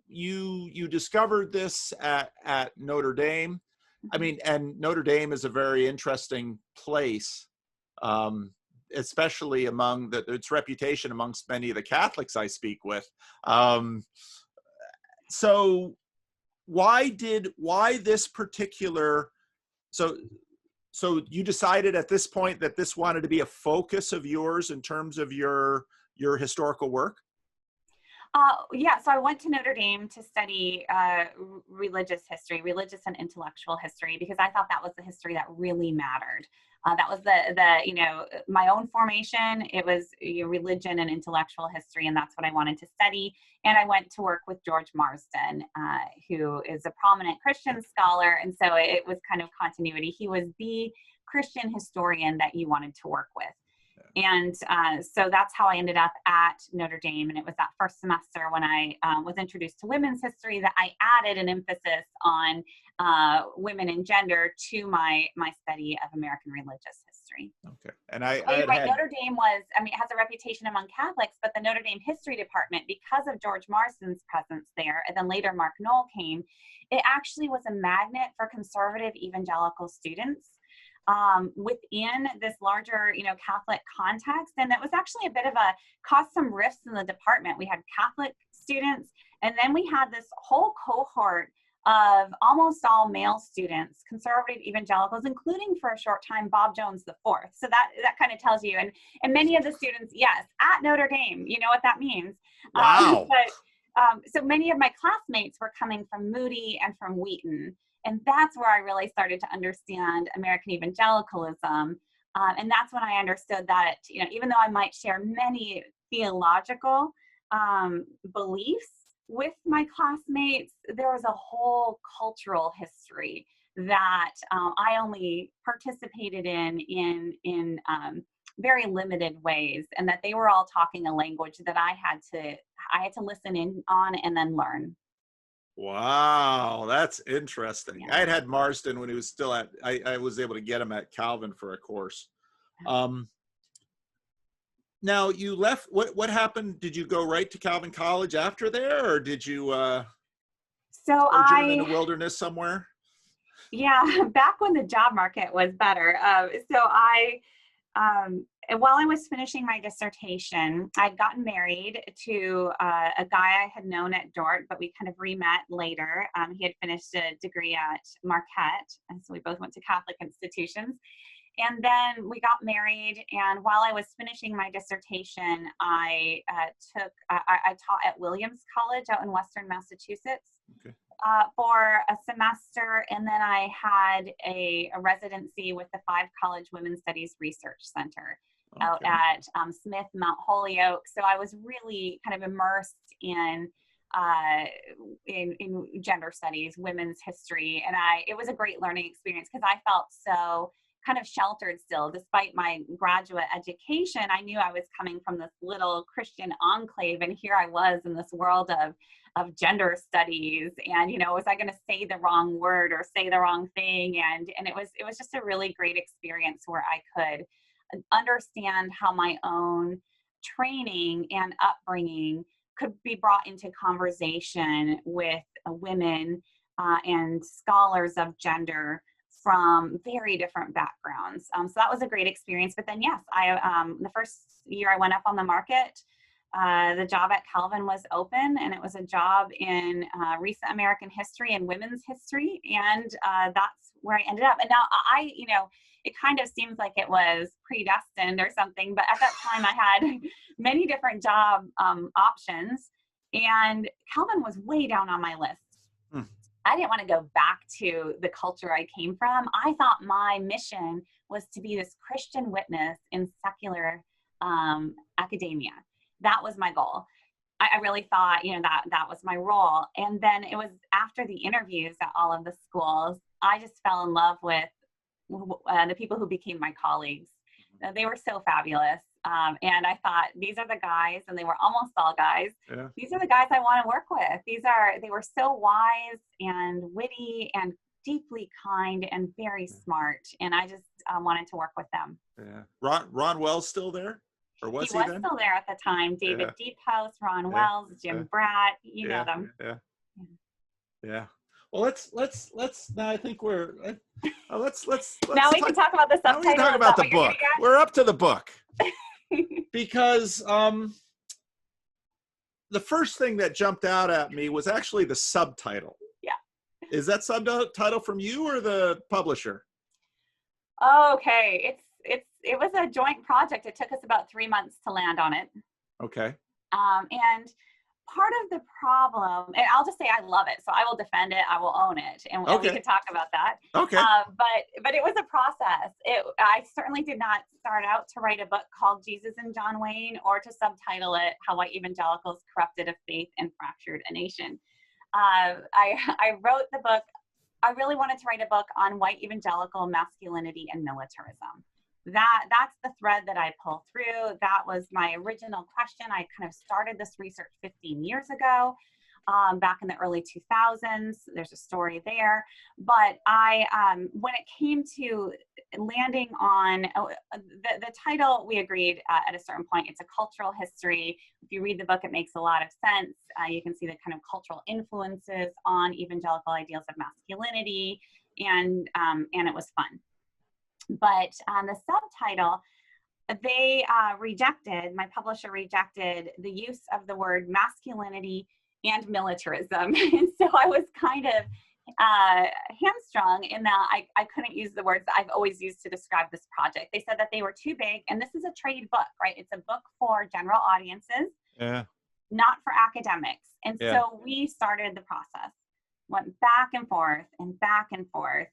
you discovered this at Notre Dame. I mean, and Notre Dame is a very interesting place, especially among its reputation amongst many of the Catholics I speak with. So why this particular, so you decided at this point that this wanted to be a focus of yours in terms of your historical work?
Yeah, so I went to Notre Dame to study religious history, religious and intellectual history, because I thought that was the history that really mattered. That was my own formation. It was religion and intellectual history, and that's what I wanted to study. And I went to work with George Marsden, who is a prominent Christian scholar, and so it was kind of continuity. He was the Christian historian that you wanted to work with. And so that's how I ended up at Notre Dame. And it was that first semester when I was introduced to women's history that I added an emphasis on women and gender to my study of American religious history.
Okay. And I
Notre Dame it has a reputation among Catholics, but the Notre Dame history department, because of George Marsden's presence there, and then later Mark Knoll came, it actually was a magnet for conservative evangelical students within this larger, Catholic context. And it was actually a bit of caused some rifts in the department. We had Catholic students, and then we had this whole cohort of almost all male students, conservative evangelicals, including for a short time, Bob Jones IV. So that kind of tells you, and many of the students, yes, at Notre Dame, you know what that means.
Wow.
So many of my classmates were coming from Moody and from Wheaton. And that's where I really started to understand American evangelicalism. And that's when I understood that, even though I might share many theological beliefs with my classmates, there was a whole cultural history that I only participated in very limited ways, and that they were all talking a language that I had to listen in on and then learn.
Wow, that's interesting.
Yeah.
I had Marsden when he was still I was able to get him at Calvin for a course. Now you left, what happened? Did you go right to Calvin College after there, or did you sojourn in the wilderness somewhere?
Yeah, back when the job market was better. While I was finishing my dissertation, I'd gotten married to a guy I had known at Dort, but we kind of re-met later. He had finished a degree at Marquette, and so we both went to Catholic institutions. And then we got married, and while I was finishing my dissertation, I taught at Williams College out in Western Massachusetts.
Okay.
For a semester, and then I had a residency with the 5 College Women's Studies Research Center out at Smith, Mount Holyoke. So I was really kind of immersed in gender studies, women's history, and it was a great learning experience because I felt so kind of sheltered still. Despite my graduate education, I knew I was coming from this little Christian enclave, and here I was in this world of gender studies, and was I going to say the wrong word or say the wrong thing, and it was just a really great experience where I could understand how my own training and upbringing could be brought into conversation with women and scholars of gender from very different backgrounds. So that was a great experience. But then, yes, the first year I went up on the market, the job at Calvin was open, and it was a job in recent American history and women's history. And that's where I ended up. And now it kind of seems like it was predestined or something, but at that time I had many different job options, and Calvin was way down on my list. I didn't want to go back to the culture I came from. I thought my mission was to be this Christian witness in secular academia. That was my goal. I really thought, that was my role. And then it was after the interviews at all of the schools, I just fell in love with the people who became my colleagues. They were so fabulous. And I thought, these are the guys, and they were almost all guys. Yeah. These are the guys I want to work with. They were so wise and witty and deeply kind and very smart. And I just wanted to work with them.
Yeah. Ron Wells still there? Or was he
was
then?
Still there at the time. David Deephouse, Ron Wells, Jim Bratt, you know them.
Yeah. Well, let's now I think we're let's
now we can talk about the subtitle.
Now we can talk about the book. We're up to the book. Because the first thing that jumped out at me was actually the subtitle.
Yeah.
Is that subtitle from you or the publisher?
Okay. It was a joint project. It took us about 3 months to land on it.
Okay.
And part of the problem, and I'll just say I love it, so I will defend it, I will own it, and we
Okay.
can talk about that.
Okay.
But it was a process. I certainly did not start out to write a book called Jesus and John Wayne, or to subtitle it How White Evangelicals Corrupted a Faith and Fractured a Nation. I wrote the book. I really wanted to write a book on white evangelical masculinity and militarism. That's the thread that I pull through. That was my original question. I kind of started this research 15 years ago, back in the early 2000s. There's a story there. But when it came to landing on the title, we agreed at a certain point, it's a cultural history. If you read the book, it makes a lot of sense. You can see the kind of cultural influences on evangelical ideals of masculinity, and it was fun. But on the subtitle, they my publisher rejected the use of the word masculinity and militarism. And so I was kind of hamstrung in that I couldn't use the words that I've always used to describe this project. They said that they were too big, and this is a trade book, right? It's a book for general audiences, not for academics. And so we started the process, went back and forth and back and forth.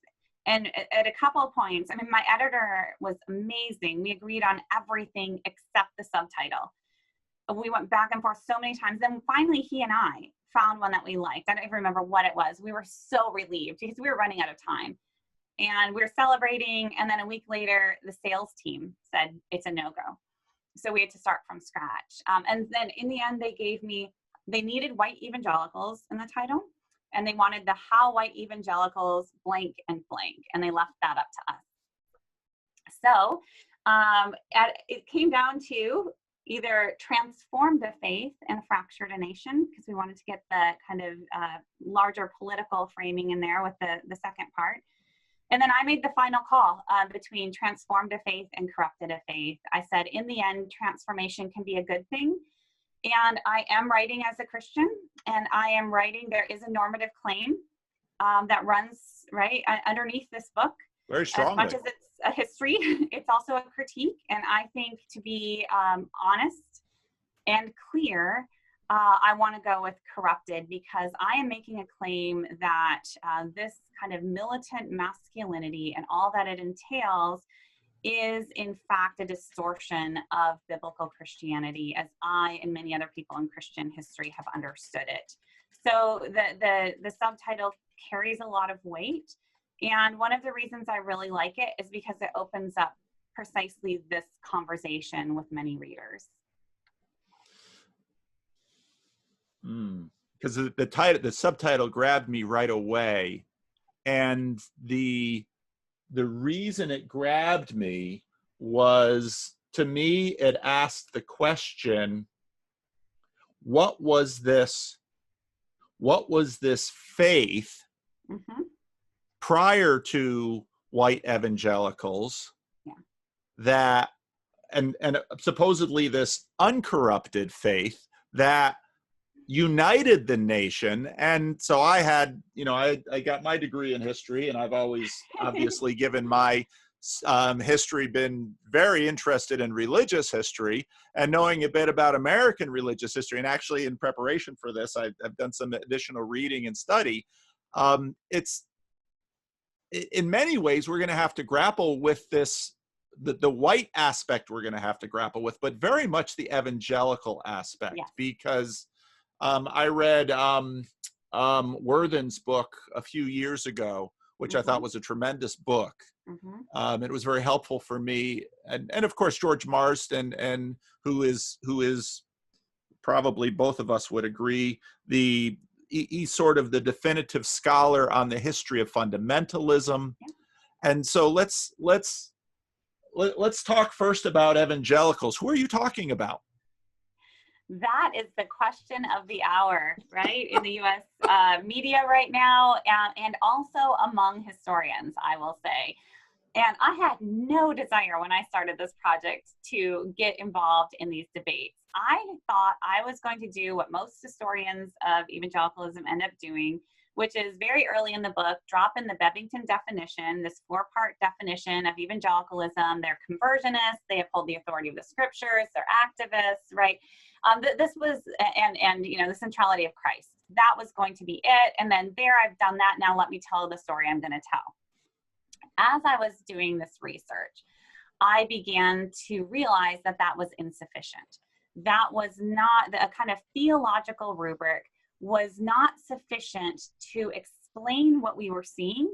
And at a couple of points, I mean, my editor was amazing. We agreed on everything except the subtitle. We went back and forth so many times. Then finally, he and I found one that we liked. I don't even remember what it was. We were so relieved because we were running out of time. And we were celebrating. And then a week later, the sales team said, it's a no-go. So we had to start from scratch. And then in the end, they needed white evangelicals in the title. And they wanted the How White Evangelicals blank and blank, and they left that up to us. So it came down to either transform the faith and fractured a nation, because we wanted to get the kind of larger political framing in there with the second part. And then I made the final call between transformed a faith and corrupted a faith. I said, in the end, transformation can be a good thing. And I am writing as a Christian, and I am writing, there is a normative claim that runs right underneath this book.
Very strongly.
As much as it's a history, it's also a critique. And I think to be honest and clear, I want to go with corrupted, because I am making a claim that this kind of militant masculinity and all that it entails is in fact a distortion of biblical Christianity, as I and many other people in Christian history have understood it. So the subtitle carries a lot of weight. And one of the reasons I really like it is because it opens up precisely this conversation with many readers.
Because the subtitle grabbed me right away. And the reason it grabbed me was, to me, it asked the question, what was this faith prior to white evangelicals that, and supposedly this uncorrupted faith that united the nation? And so I had, I got my degree in history, and I've always obviously given my history, been very interested in religious history and knowing a bit about American religious history. And actually, in preparation for this, I've done some additional reading and study. It's, in many ways, we're going to have to grapple with this, the white aspect we're going to have to grapple with, but very much the evangelical aspect, because I read Worthen's book a few years ago, which I thought was a tremendous book. It was very helpful for me, and of course George Marsden, and who is probably, both of us would agree, he's sort of the definitive scholar on the history of fundamentalism. And so let's talk first about evangelicals. Who are you talking about?
That is the question of the hour, right? In the U.S. Media right now, and also among historians, I will say. And I had no desire when I started this project to get involved in these debates. I thought I was going to do what most historians of evangelicalism end up doing, which is very early in the book, drop in the Bebbington definition, this 4-part definition of evangelicalism. They're conversionists, they uphold the authority of the scriptures, they're activists, right? This was, and you know, the centrality of Christ. That was going to be it. And then there, I've done that. Now let me tell the story I'm going to tell. As I was doing this research, I began to realize that that was insufficient. That was not the kind of theological rubric was not sufficient to explain what we were seeing,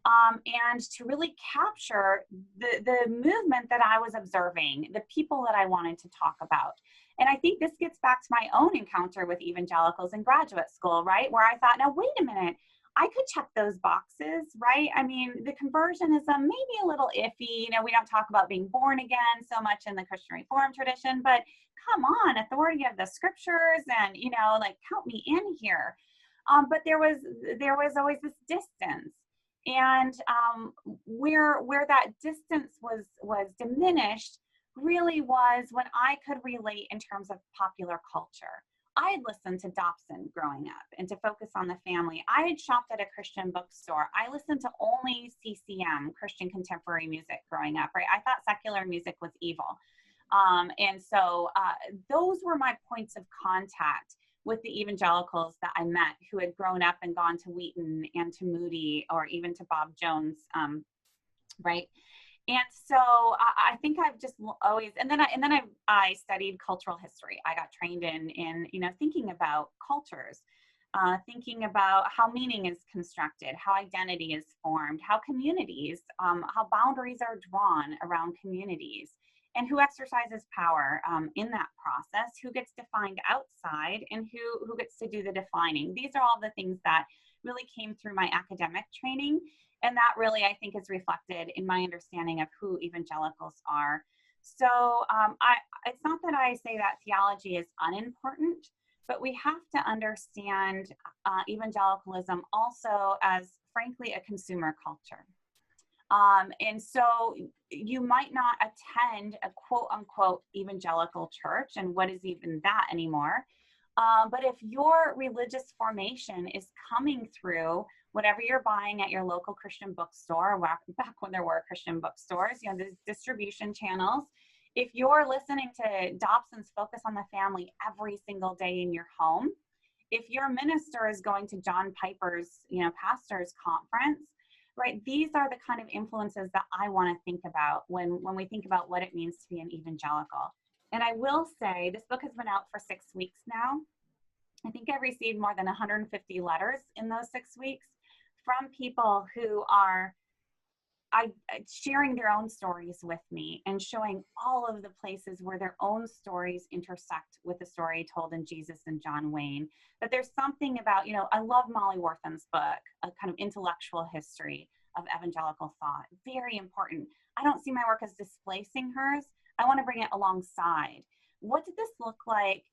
and to really capture the movement that I was observing, the people that I wanted to talk about. And I think this gets back to my own encounter with evangelicals in graduate school, right? Where I thought, now, wait a minute, I could check those boxes, right? I mean, the conversionism may be a little iffy. You know, we don't talk about being born again so much in the Christian Reformed tradition, but come on, authority of the scriptures and, you know, like count me in here. But there was always this distance. And where that distance was diminished really was when I could relate in terms of popular culture. I had listened to Dobson growing up and to focus on the family. I had shopped at a Christian bookstore. I listened to only CCM, Christian contemporary music, growing up, right? I thought secular music was evil. And so those were my points of contact with the evangelicals that I met who had grown up and gone to Wheaton and to Moody or even to Bob Jones, right? And so I think I've just always, and then I studied cultural history. I got trained in you know, thinking about cultures, thinking about how meaning is constructed, how identity is formed, how communities, how boundaries are drawn around communities, and who exercises power in that process, who gets defined outside, and who gets to do the defining. These are all the things that really came through my academic training. And that really, I think, is reflected in my understanding of who evangelicals are. So it's not that I say that theology is unimportant, but we have to understand evangelicalism also as, frankly, a consumer culture. And so you might not attend a quote unquote evangelical church, and what is even that anymore? But if your religious formation is coming through whatever you're buying at your local Christian bookstore, back when there were Christian bookstores, you know, the distribution channels, if you're listening to Dobson's Focus on the Family every single day in your home, if your minister is going to John Piper's, you know, pastor's conference, right? These are the kind of influences that I want to think about when we think about what it means to be an evangelical. And I will say, this book has been out for 6 weeks now. I think I've received more than 150 letters in those 6 weeks from people who are sharing their own stories with me and showing all of the places where their own stories intersect with the story told in Jesus and John Wayne. But there's something about, you know, I love Molly Wortham's book, a kind of intellectual history of evangelical thought. Very important. I don't see my work as displacing hers. I want to bring it alongside. What did this look like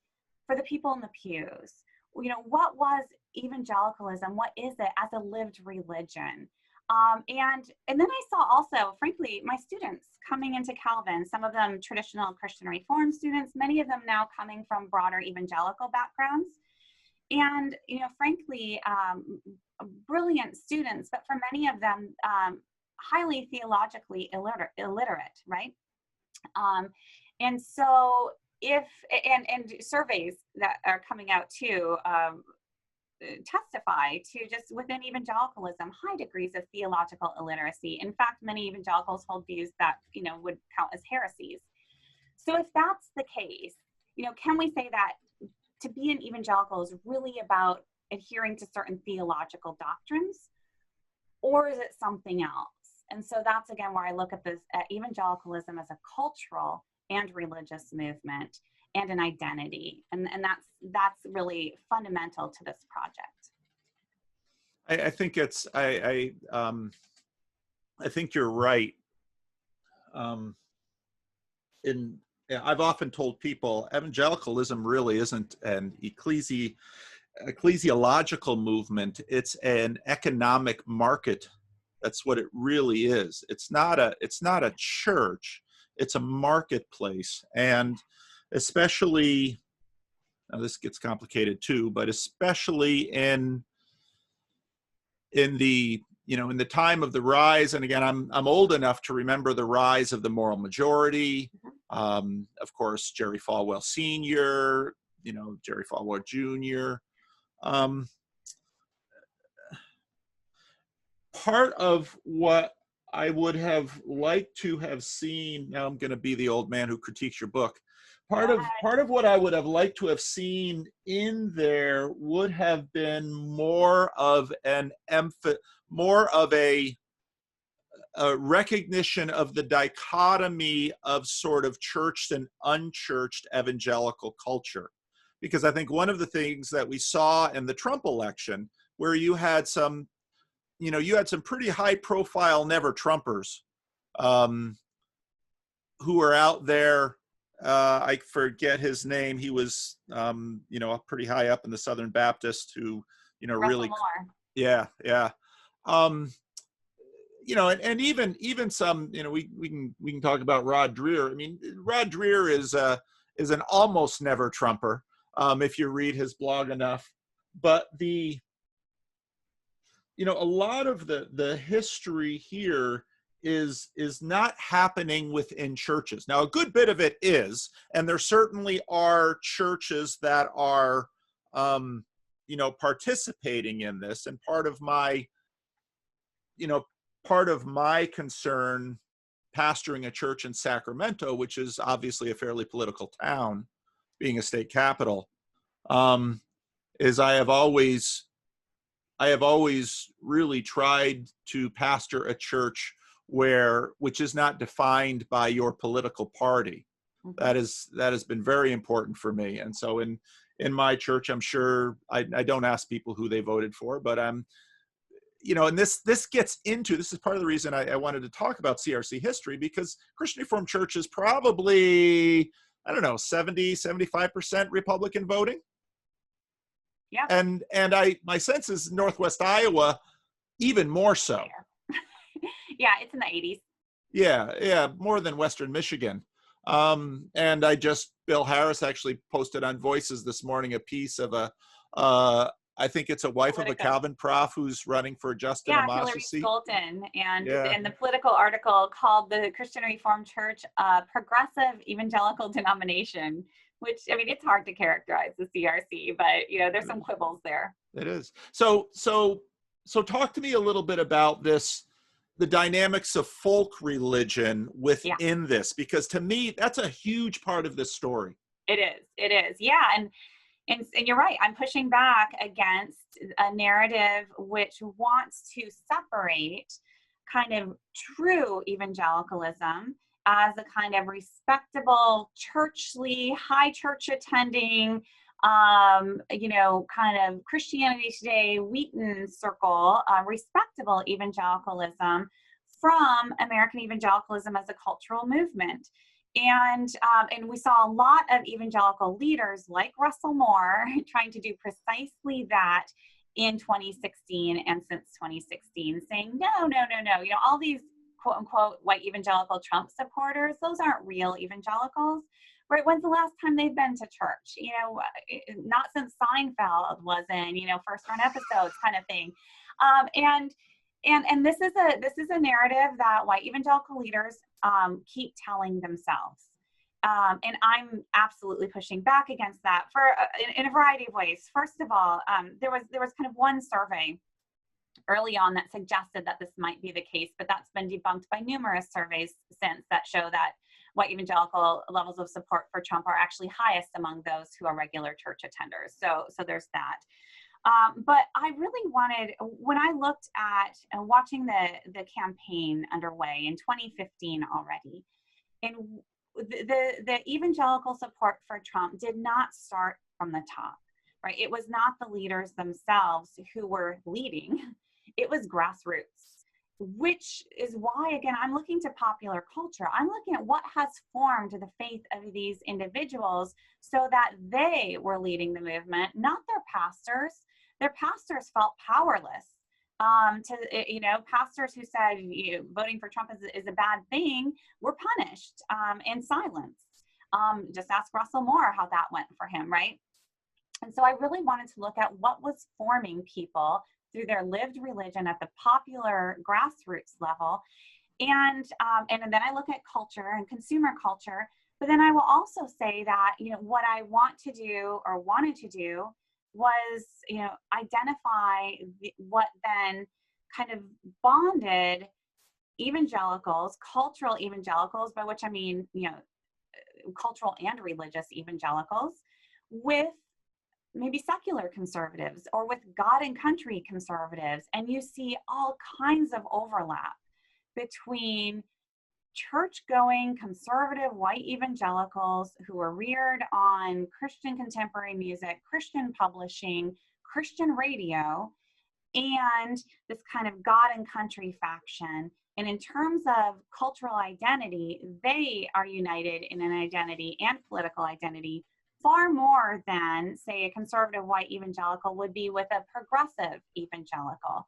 for the people in the pews? You know, what was evangelicalism? What is it as a lived religion? And then I saw also, frankly, my students coming into Calvin, some of them traditional Christian Reformed students, many of them now coming from broader evangelical backgrounds. And, you know, frankly, brilliant students, but for many of them, highly theologically illiterate, right? And so and surveys that are coming out too, testify to just within evangelicalism, high degrees of theological illiteracy. In fact, many evangelicals hold views that, you know, would count as heresies. So if that's the case, you know, can we say that to be an evangelical is really about adhering to certain theological doctrines, or is it something else? And so that's, again, where I look at this at evangelicalism as a cultural and religious movement and an identity. And that's really fundamental to this project.
I think I think you're right. I've often told people evangelicalism really isn't an ecclesiological movement. It's an economic market. That's what it really is. It's not a church. It's a marketplace. And especially, now this gets complicated too, but especially in the in the time of the rise, and again, I'm old enough to remember the rise of the moral majority. Of course, Jerry Falwell Sr., Jerry Falwell Jr. Part of what I would have liked to have seen, now I'm going to be the old man who critiques your book. Part of what I would have liked to have seen in there would have been more of a recognition of the dichotomy of sort of churched and unchurched evangelical culture. Because I think one of the things that we saw in the Trump election, where you had some pretty high profile never Trumpers who were out there. I forget his name. He was, pretty high up in the Southern Baptist who,
Russell
really,
Moore.
yeah. And even some, we can talk about Rod Dreher. I mean, Rod Dreher is an almost never Trumper, if you read his blog enough. But a lot of the history here is not happening within churches. Now, a good bit of it is, and there certainly are churches that are, participating in this. And part of my concern pastoring a church in Sacramento, which is obviously a fairly political town, being a state capital, is I have always really tried to pastor a church which is not defined by your political party. That has been very important for me. And so in my church, I'm sure I don't ask people who they voted for, but and this is part of the reason I wanted to talk about CRC history, because Christian Reformed Church is probably, 70-75% Republican voting.
Yeah.
And my sense is Northwest Iowa, even more so.
Yeah, it's in the 80s.
Yeah, more than Western Michigan. And Bill Harris actually posted on Voices this morning a piece of I think it's a wife of a Calvin prof who's running for Justin Amasa's seat.
Hillary Scholten, and the Political article called the Christian Reformed Church a progressive evangelical denomination, which, I mean, it's hard to characterize the CRC, but there's some quibbles there.
It is. So talk to me a little bit about the dynamics of folk religion within this, because to me, that's a huge part of this story.
It is. Yeah. And you're right. I'm pushing back against a narrative which wants to separate kind of true evangelicalism as a kind of respectable, churchly, high church attending, kind of Christianity Today, Wheaton circle, respectable evangelicalism from American evangelicalism as a cultural movement. And we saw a lot of evangelical leaders like Russell Moore trying to do precisely that in 2016 and since 2016, saying, no, all these quote unquote white evangelical Trump supporters, those aren't real evangelicals. Right? When's the last time they've been to church? Not since Seinfeld was in, first run episodes kind of thing. And this is a narrative that white evangelical leaders keep telling themselves. And I'm absolutely pushing back against that in a variety of ways. First of all, there was kind of one survey early on that suggested that this might be the case, but that's been debunked by numerous surveys since that show that white evangelical levels of support for Trump are actually highest among those who are regular church attenders. So there's that. But I really wanted, when I looked at watching the campaign underway in 2015 already, and the evangelical support for Trump did not start from the top, right? It was not the leaders themselves who were leading. It was grassroots, which is why, again, I'm looking to popular culture. I'm looking at what has formed the faith of these individuals so that they were leading the movement, not their pastors. Their pastors felt powerless. Pastors who said voting for Trump is a bad thing were punished and silenced. Just ask Russell Moore how that went for him, right? And so I really wanted to look at what was forming people through their lived religion at the popular grassroots level. And then I look at culture and consumer culture, but then I will also say that, what I want to do or wanted to do was, identify what then kind of bonded evangelicals, cultural evangelicals, by which I mean, cultural and religious evangelicals, with maybe secular conservatives or with God and country conservatives. And you see all kinds of overlap between church-going conservative white evangelicals who are reared on Christian contemporary music, Christian publishing, Christian radio, and this kind of God and country faction. And in terms of cultural identity, they are united in an identity and political identity far more than, say, a conservative white evangelical would be with a progressive evangelical.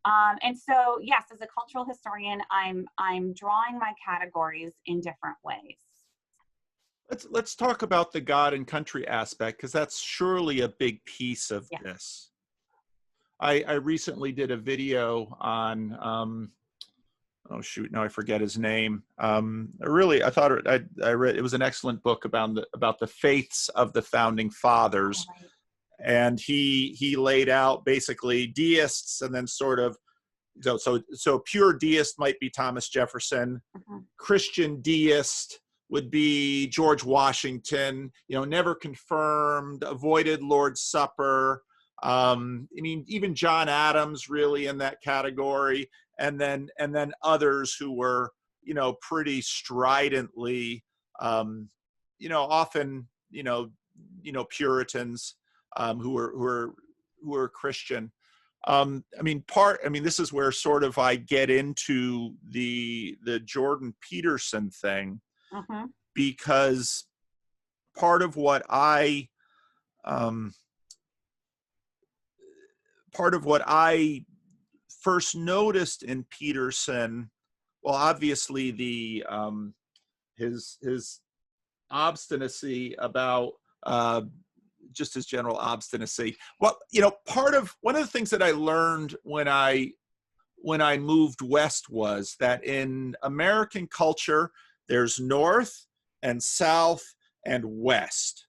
And so, yes, as a cultural historian, I'm drawing my categories in different ways.
Let's talk about the God and country aspect, because that's surely a big piece of this. I recently did a video on, oh shoot, now I forget his name. I thought I read, it was an excellent book about the faiths of the founding fathers.
Right.
And he laid out basically deists, and then sort of, so pure deist might be Thomas Jefferson.
Mm-hmm.
Christian deist would be George Washington, never confirmed, avoided Lord's Supper. Even John Adams really in that category. And then others who were, pretty stridently, often, Puritans, who were Christian. This is where sort of I get into the Jordan Peterson thing,
Mm-hmm.
because part of what I first noticed in Peterson, well, obviously his obstinacy about just his general obstinacy. Well, one of the things that I learned when I moved west was that in American culture, there's North and South and West.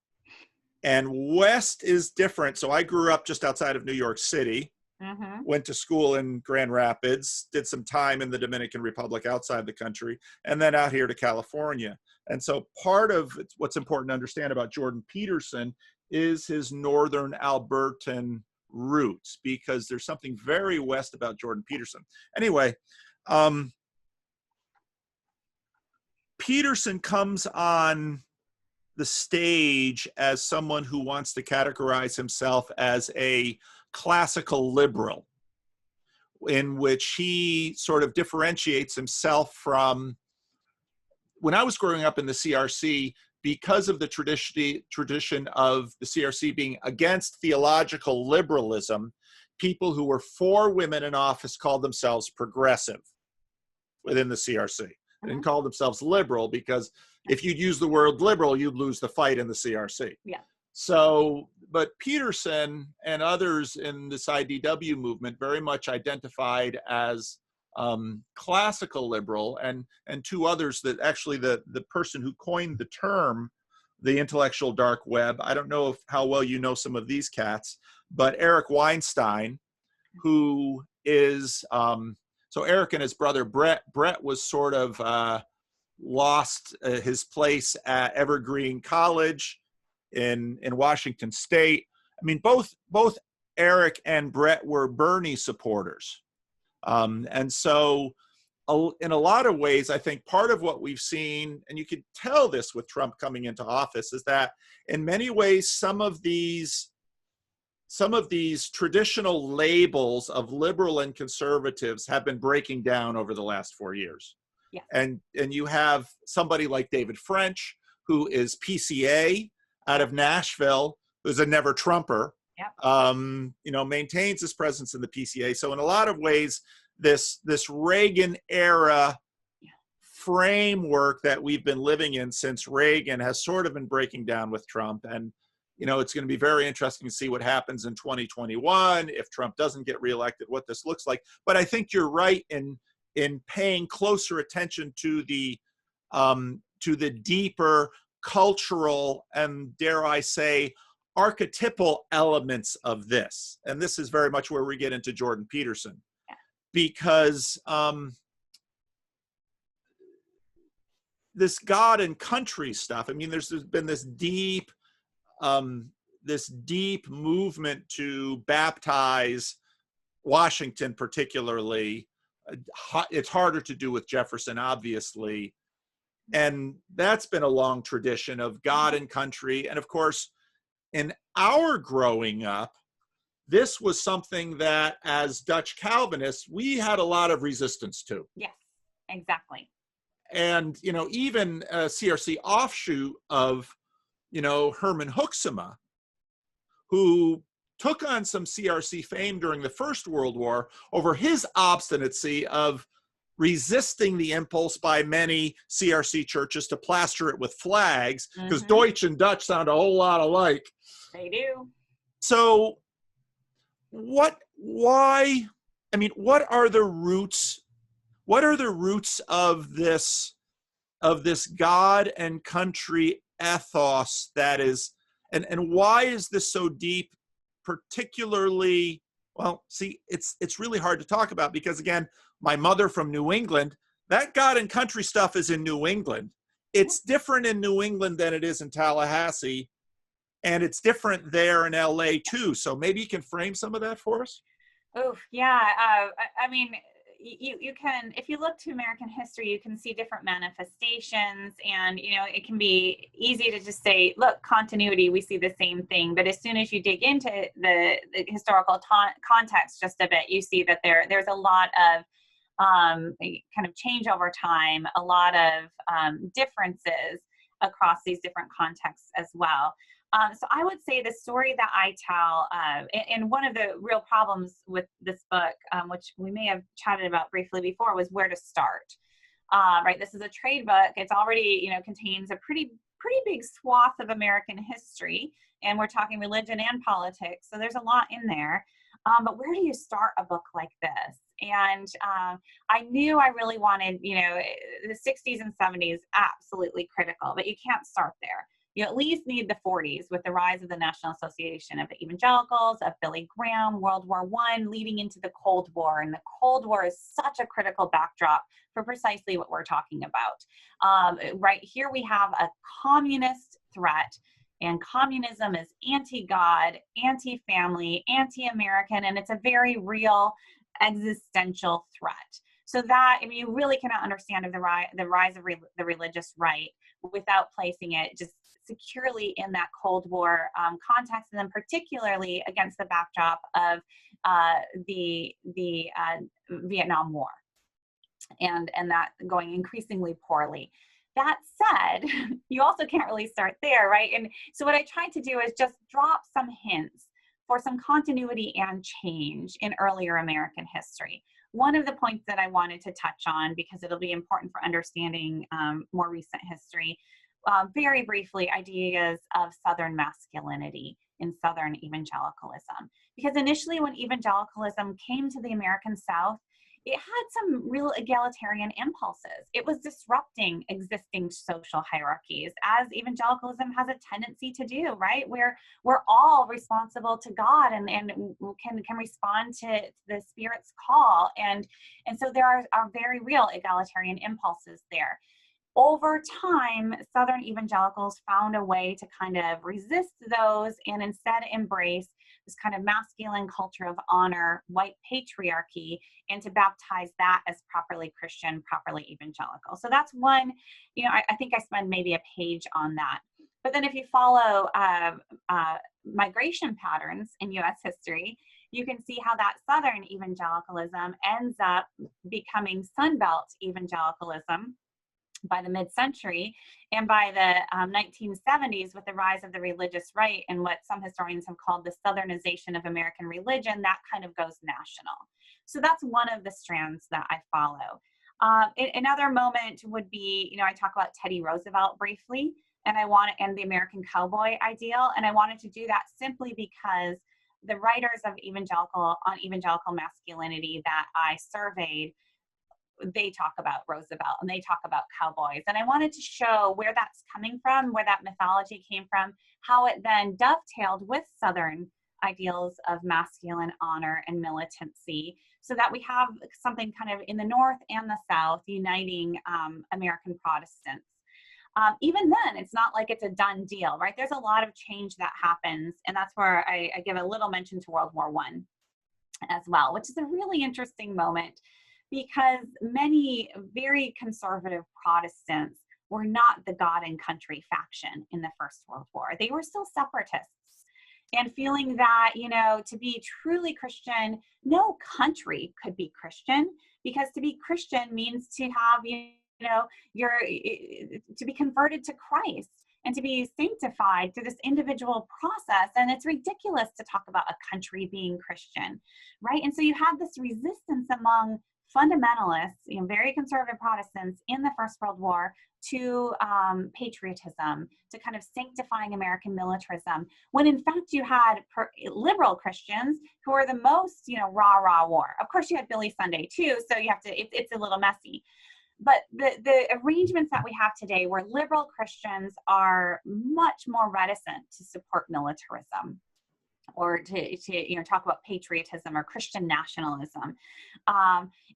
And West is different. So I grew up just outside of New York City,
Mm-hmm.
went to school in Grand Rapids, did some time in the Dominican Republic outside the country, and then out here to California. And so part of what's important to understand about Jordan Peterson is his Northern Albertan roots, because there's something very West about Jordan Peterson. Anyway, Peterson comes on the stage as someone who wants to categorize himself as a classical liberal, in which he sort of differentiates himself from, when I was growing up in the CRC, because of the tradition of the CRC being against theological liberalism, people who were for women in office called themselves progressive within the CRC. They didn't call themselves liberal, because if you'd use the word liberal, you'd lose the fight in the CRC.
Yeah.
So, but Peterson and others in this IDW movement very much identified as classical liberal, and two others that actually the person who coined the term, the intellectual dark web, I don't know how well you know some of these cats, but Eric Weinstein, who is, so Eric and his brother Brett was sort of lost his place at Evergreen College in Washington State. Both Eric and Brett were Bernie supporters. And so in a lot of ways, I think part of what we've seen, and you could tell this with Trump coming into office, is that in many ways, some of these traditional labels of liberal and conservatives have been breaking down over the last 4 years.
Yeah.
And you have somebody like David French, who is PCA out of Nashville, who's a never Trumper.
Yep.
Maintains his presence in the PCA. So in a lot of ways, this Reagan era framework that we've been living in since Reagan has sort of been breaking down with Trump. And it's going to be very interesting to see what happens in 2021 if Trump doesn't get reelected, what this looks like. But I think you're right in paying closer attention to the deeper cultural and, dare I say, archetypal elements of this. And this is very much where we get into Jordan Peterson, because this God and country stuff, I mean, there's been this deep movement to baptize Washington particularly. It's harder to do with Jefferson, obviously. And that's been a long tradition of God and country. And of course, in our growing up, this was something that, as Dutch Calvinists, we had a lot of resistance to.
Yes, exactly.
And, even a CRC offshoot of, Herman Hoeksema, who took on some CRC fame during the First World War over his obstinacy of resisting the impulse by many CRC churches to plaster it with flags, because Deutsch and Dutch sound a whole lot alike.
They do.
So what are the roots? What are the roots of this God and country ethos that is, and why is this so deep, particularly? Well, see, it's really hard to talk about because, again, my mother from New England, that God and country stuff is in New England. It's different in New England than it is in Tallahassee, and it's different there in LA too. So maybe you can frame some of that for us.
Oh, yeah. I mean, you can, if you look to American history, you can see different manifestations, and it can be easy to just say, look, continuity, we see the same thing. But as soon as you dig into the historical context just a bit, you see that there's a lot of kind of change over time, a lot of differences across these different contexts as well. So I would say the story that I tell, and one of the real problems with this book, which we may have chatted about briefly before, was where to start. Right, this is a trade book. It's already, contains a pretty big swath of American history, and we're talking religion and politics. So there's a lot in there. But where do you start a book like this? And I knew I really wanted, the 60s and 70s, absolutely critical, but you can't start there. You at least need the 40s with the rise of the National Association of Evangelicals, of Billy Graham, World War I, leading into the Cold War. And the Cold War is such a critical backdrop for precisely what we're talking about. Right here we have a communist threat, and communism is anti-God, anti-family, anti-American, and it's a very real existential threat. So that, I mean, you really cannot understand the rise of the religious right without placing it just securely in that Cold War context, and then particularly against the backdrop of the Vietnam War, and that going increasingly poorly. That said, you also can't really start there, right? And so what I tried to do is just drop some hints for some continuity and change in earlier American history. One of the points that I wanted to touch on, because it'll be important for understanding more recent history, very briefly, ideas of Southern masculinity in Southern evangelicalism. Because initially when evangelicalism came to the American South, it had some real egalitarian impulses. It was disrupting existing social hierarchies, as evangelicalism has a tendency to do, right? We're all responsible to God and can respond to the Spirit's call. And so there are very real egalitarian impulses there. Over time, Southern evangelicals found a way to kind of resist those and instead embrace this kind of masculine culture of honor, white patriarchy, and to baptize that as properly Christian, properly evangelical. So that's one, I think I spend maybe a page on that. But then if you follow migration patterns in U.S. history, you can see how that Southern evangelicalism ends up becoming Sunbelt evangelicalism by the mid-century, and by the 1970s, with the rise of the religious right and what some historians have called the Southernization of American religion, that kind of goes national. So that's one of the strands that I follow. Another moment would be, I talk about Teddy Roosevelt briefly and the American cowboy ideal. And I wanted to do that simply because the writers of evangelical masculinity that I surveyed, they talk about Roosevelt and they talk about cowboys. And I wanted to show where that's coming from, where that mythology came from, how it then dovetailed with Southern ideals of masculine honor and militancy, so that we have something kind of in the North and the South uniting American Protestants. Even then, it's not like it's a done deal, right? There's a lot of change that happens. And that's where I give a little mention to World War I as well, which is a really interesting moment, because many very conservative Protestants were not the God and country faction in the First World War. They were still separatists, and feeling that, to be truly Christian, no country could be Christian, because to be Christian means to have, to be converted to Christ and to be sanctified through this individual process. And it's ridiculous to talk about a country being Christian, right? And so you had this resistance among fundamentalists, very conservative Protestants in the First World War to patriotism, to kind of sanctifying American militarism, when in fact you had liberal Christians who were the most, rah war. Of course, you had Billy Sunday too, so you have to, it's a little messy. But the arrangements that we have today, where liberal Christians are much more reticent to support militarism, or to talk about patriotism or Christian nationalism,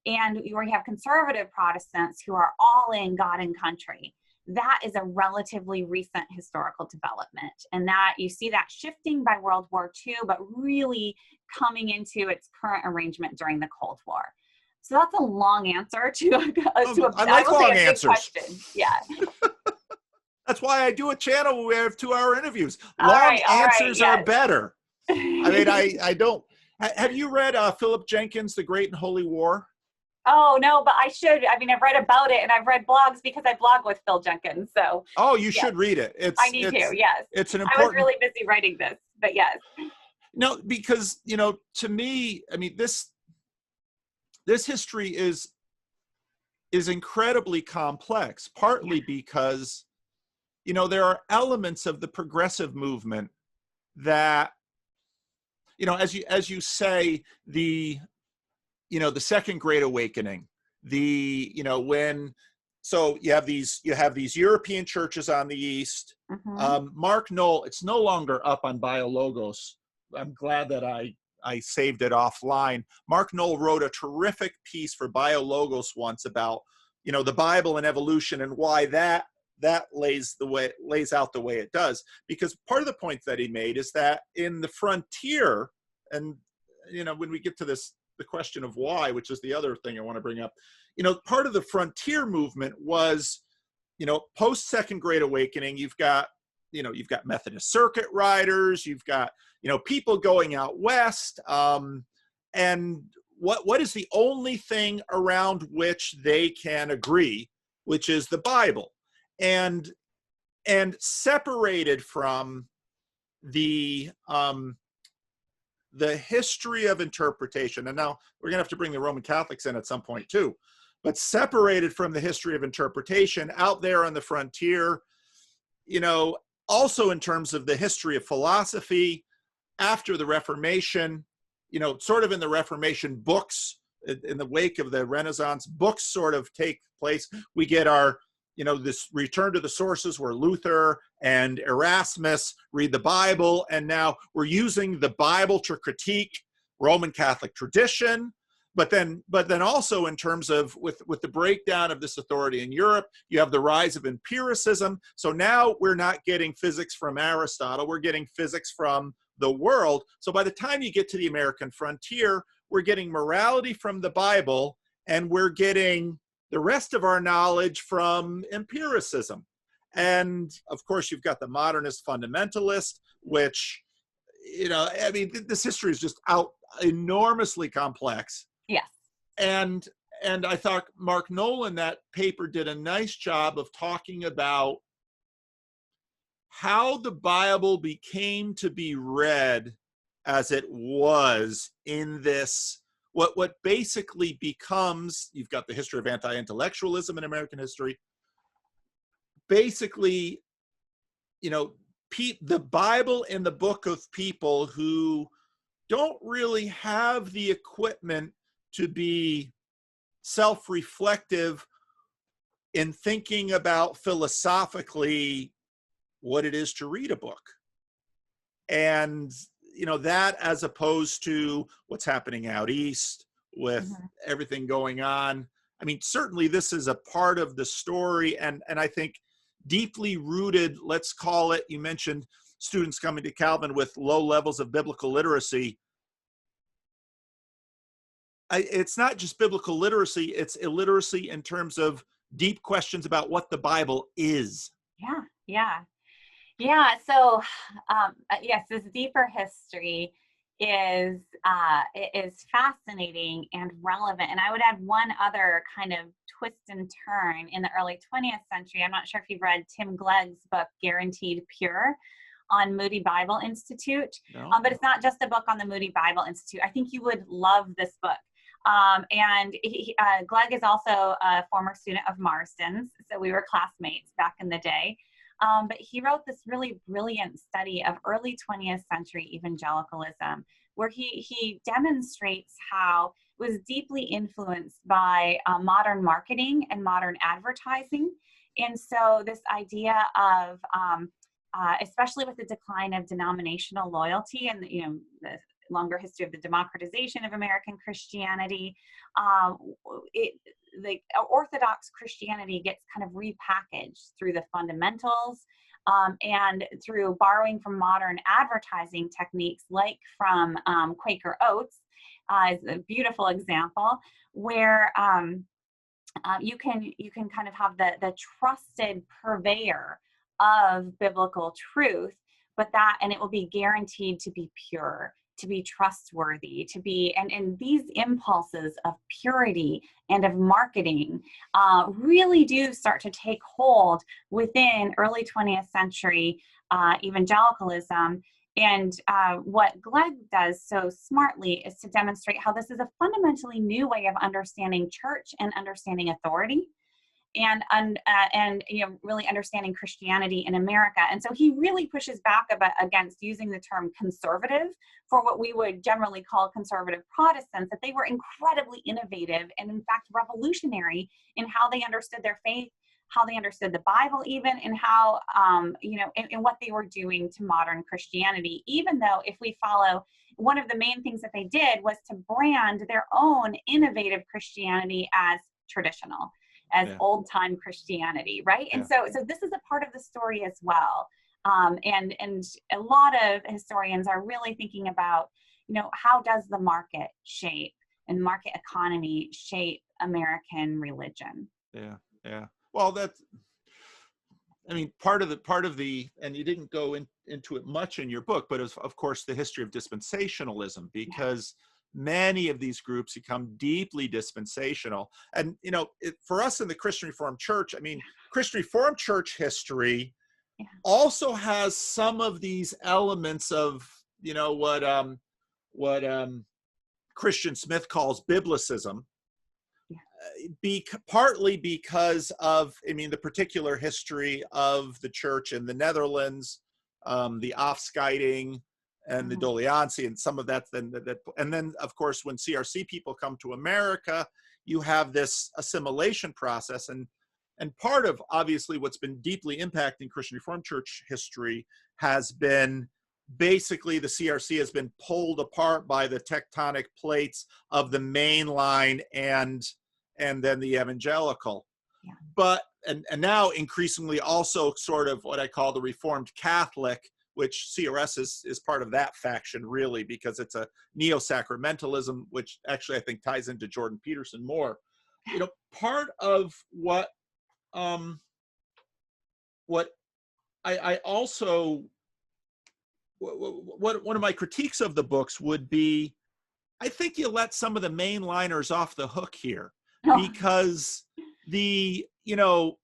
and where you have conservative Protestants who are all in God and country. That is a relatively recent historical development, and that you see that shifting by World War II, but really coming into its current arrangement during the Cold War. So that's a long answer to
I like long answers.
Question. Yeah.
That's why I do a channel where we have 2-hour interviews. Long answers are better. I mean, I don't. Have you read Philip Jenkins' The Great and Holy War?
Oh, no, but I should. I mean, I've read about it, and I've read blogs because I blog with Phil Jenkins. So.
Oh, you should read it.
I need to. Yes.
It's an important.
I was really busy writing this, but yes.
No, because to me, I mean, this history is incredibly complex. Partly because, there are elements of the progressive movement that, as you say, the Second Great Awakening, so you have these European churches on the East.
Mm-hmm.
Mark Knoll, it's no longer up on BioLogos. I'm glad that I saved it offline. Mark Knoll wrote a terrific piece for BioLogos once about, the Bible and evolution, and why that lays out the way it does. Because part of the point that he made is that in the frontier, and when we get to the question of why, which is the other thing I want to bring up, part of the frontier movement was, post Second Great Awakening, you've got Methodist circuit riders, you've got people going out west, and what is the only thing around which they can agree, which is the Bible, and separated from the history of interpretation. And now we're gonna have to bring the Roman Catholics in at some point too, but separated from the history of interpretation out there on the frontier, also in terms of the history of philosophy after the Reformation, sort of in the Reformation, books, in the wake of the Renaissance, books sort of take place. We get our, this return to the sources where Luther and Erasmus read the Bible, and now we're using the Bible to critique Roman Catholic tradition. But then also in terms of with the breakdown of this authority in Europe, you have the rise of empiricism. So now we're not getting physics from Aristotle, we're getting physics from the world. So by the time you get to the American frontier, we're getting morality from the Bible, and we're getting the rest of our knowledge from empiricism. And of course, you've got the modernist fundamentalist, which, this history is just enormously complex.
Yes.
And I thought Mark Knoll in that paper did a nice job of talking about how the Bible became to be read as it was in this, what basically becomes, you've got the history of anti-intellectualism in American history, basically you know, the Bible in the book of people who don't really have the equipment to be self-reflective in thinking about philosophically what it is to read a book. And, you know, that as opposed to what's happening out east with everything going on. I mean, certainly this is a part of the story, and I think deeply rooted, let's call it, you mentioned students coming to Calvin with low levels of biblical literacy. It's not just biblical literacy, it's illiteracy in terms of deep questions about what the Bible is.
Yeah, yeah. Yeah, so yes, this deeper history is fascinating and relevant. And I would add one other kind of twist and turn in the early 20th century. I'm not sure if you've read Tim Glegg's book, Guaranteed Pure, on Moody Bible Institute.
No.
But it's not just a book on the Moody Bible Institute. I think you would love this book. And Glegg is also a former student of Marsden's, so we were classmates back in the day. But he wrote this really brilliant study of early 20th century evangelicalism, where he demonstrates how it was deeply influenced by modern marketing and modern advertising. And so this idea of, especially with the decline of denominational loyalty and, you know, the longer history of the democratization of American Christianity, the Orthodox Christianity gets kind of repackaged through the fundamentals and through borrowing from modern advertising techniques, like from Quaker Oats, is a beautiful example where you can kind of have the trusted purveyor of biblical truth, and it will be guaranteed to be pure, to be trustworthy, to be, and these impulses of purity and of marketing really do start to take hold within early 20th century evangelicalism. And what Glegg does so smartly is to demonstrate how this is a fundamentally new way of understanding church and understanding authority, and you know, really understanding Christianity in America. And so he really pushes back against using the term conservative for what we would generally call conservative Protestants, that they were incredibly innovative and in fact revolutionary in how they understood their faith, how they understood the Bible even, and how, you know, and what they were doing to modern Christianity. Even though if we follow, one of the main things that they did was to brand their own innovative Christianity as traditional, as old-time Christianity, right? And so this is a part of the story as well. And a lot of historians are really thinking about, you know, how does the market shape and market economy shape American religion?
Yeah. Well, that's, I mean, part of the, and you didn't go into it much in your book, but it's, of course, the history of dispensationalism, because many of these groups become deeply dispensational. And, you know, for us in the Christian Reformed Church, I mean, Christian Reformed Church history also has some of these elements of, you know, what Christian Smith calls biblicism, partly because of, I mean, the particular history of the church in the Netherlands, the Afscheiding and the Doliancy, and some of that. And then, of course, when CRC people come to America, you have this assimilation process. And part of, obviously, what's been deeply impacting Christian Reformed Church history has been basically the CRC has been pulled apart by the tectonic plates of the mainline and then the evangelical. But, and now increasingly also sort of what I call the Reformed Catholic, which CRS is part of that faction, really, because it's a neo-sacramentalism, which actually I think ties into Jordan Peterson more. You know, part of what I also, what one of my critiques of the books would be, I think you let some of the mainliners off the hook here, because you know,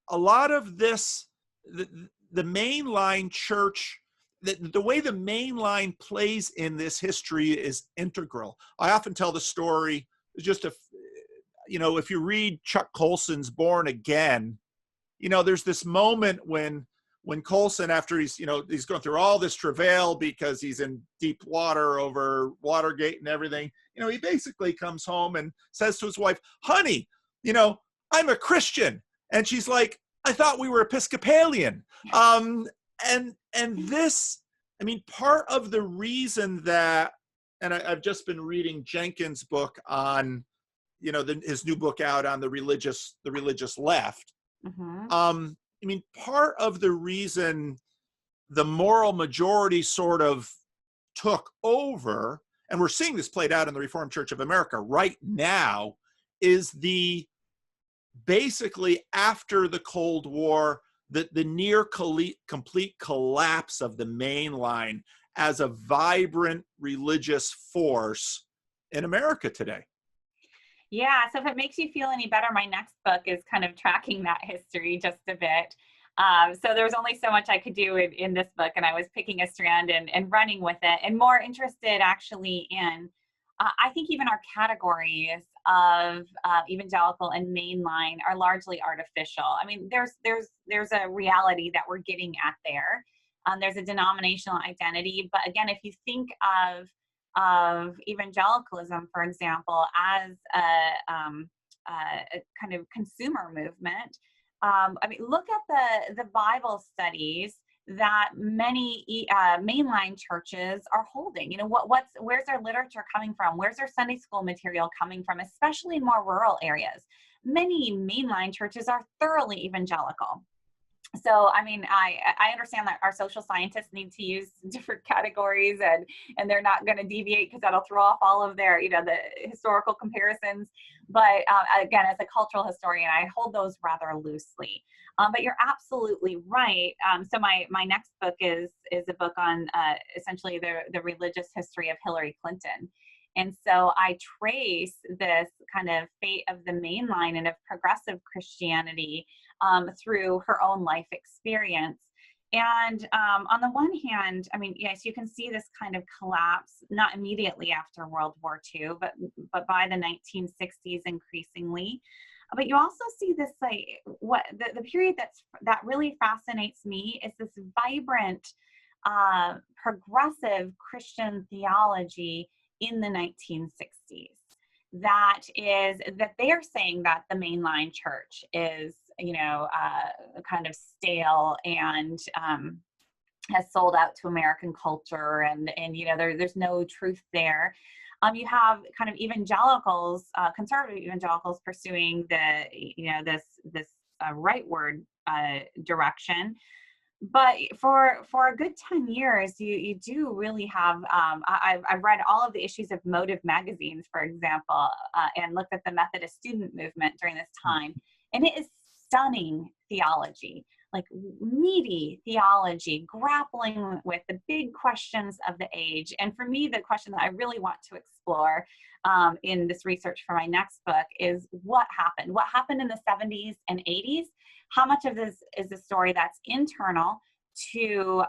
a lot of this, the mainline church, the way the mainline plays in this history is integral. I often tell the story, just you know, if you read Chuck Colson's Born Again, you know, there's this moment when when Coulson, after he's going through all this travail because he's in deep water over Watergate and everything, he basically comes home and says to his wife, honey, I'm a Christian. And she's like, I thought we were Episcopalian. And this, part of the reason that, and I've just been reading Jenkins' book on, his new book out on the religious left.
Mm-hmm.
Part of the reason the moral majority sort of took over, and we're seeing this played out in the Reformed Church of America right now, is basically after the Cold War, the near complete collapse of the mainline as a vibrant religious force in America today.
Yeah, so if it makes you feel any better, my next book is kind of tracking that history just a bit. So there's only so much I could do in this book, and I was picking a strand and running with it, and more interested actually in, I think even our categories of evangelical and mainline are largely artificial. There's a reality that we're getting at there. There's a denominational identity, but again, if you think of evangelicalism, for example, as a kind of consumer movement. Look at the Bible studies that many mainline churches are holding. Where's their literature coming from? Where's their Sunday school material coming from, especially in more rural areas? Many mainline churches are thoroughly evangelical. So, I understand that our social scientists need to use different categories and they're not going to deviate because that'll throw off all of their, the historical comparisons. But again, as a cultural historian, I hold those rather loosely. But you're absolutely right. So my next book is a book on essentially the religious history of Hillary Clinton. And so I trace this kind of fate of the mainline and of progressive Christianity through her own life experience. And on the one hand, yes, you can see this kind of collapse, not immediately after World War II, but by the 1960s increasingly. But you also see this, what the period that really fascinates me is this vibrant, progressive Christian theology in the 1960s. That they are saying that the mainline church is, kind of stale and has sold out to American culture, and there's no truth there. You have kind of evangelicals, conservative evangelicals, pursuing this rightward direction. But for a good 10 years, you do really have, I've read all of the issues of Motive magazines, for example, and looked at the Methodist student movement during this time. And it is stunning theology, like meaty theology, grappling with the big questions of the age. And for me, the question that I really want to explore in this research for my next book is what happened? What happened in the 70s and 80s? How much of this is a story that's internal to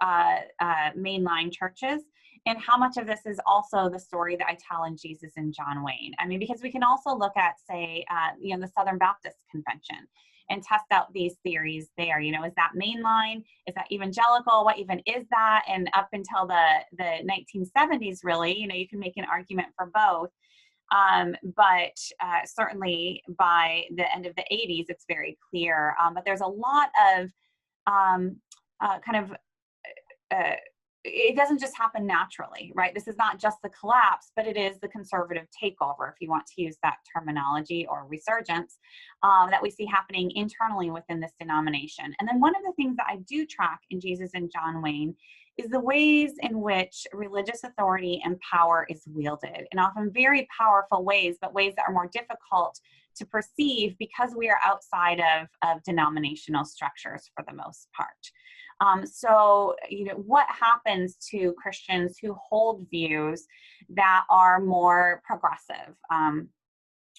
mainline churches? And how much of this is also the story that I tell in Jesus and John Wayne? Because we can also look at, say, the Southern Baptist Convention and test out these theories there. Is that mainline? Is that evangelical? What even is that? And up until the 1970s, really, you can make an argument for both. But certainly by the end of the 80s, it's very clear. But there's a lot of it doesn't just happen naturally, right? This is not just the collapse, but it is the conservative takeover, if you want to use that terminology, or resurgence that we see happening internally within this denomination. And then one of the things that I do track in Jesus and John Wayne is the ways in which religious authority and power is wielded, in often very powerful ways, but ways that are more difficult to perceive because we are outside of denominational structures for the most part. So, what happens to Christians who hold views that are more progressive,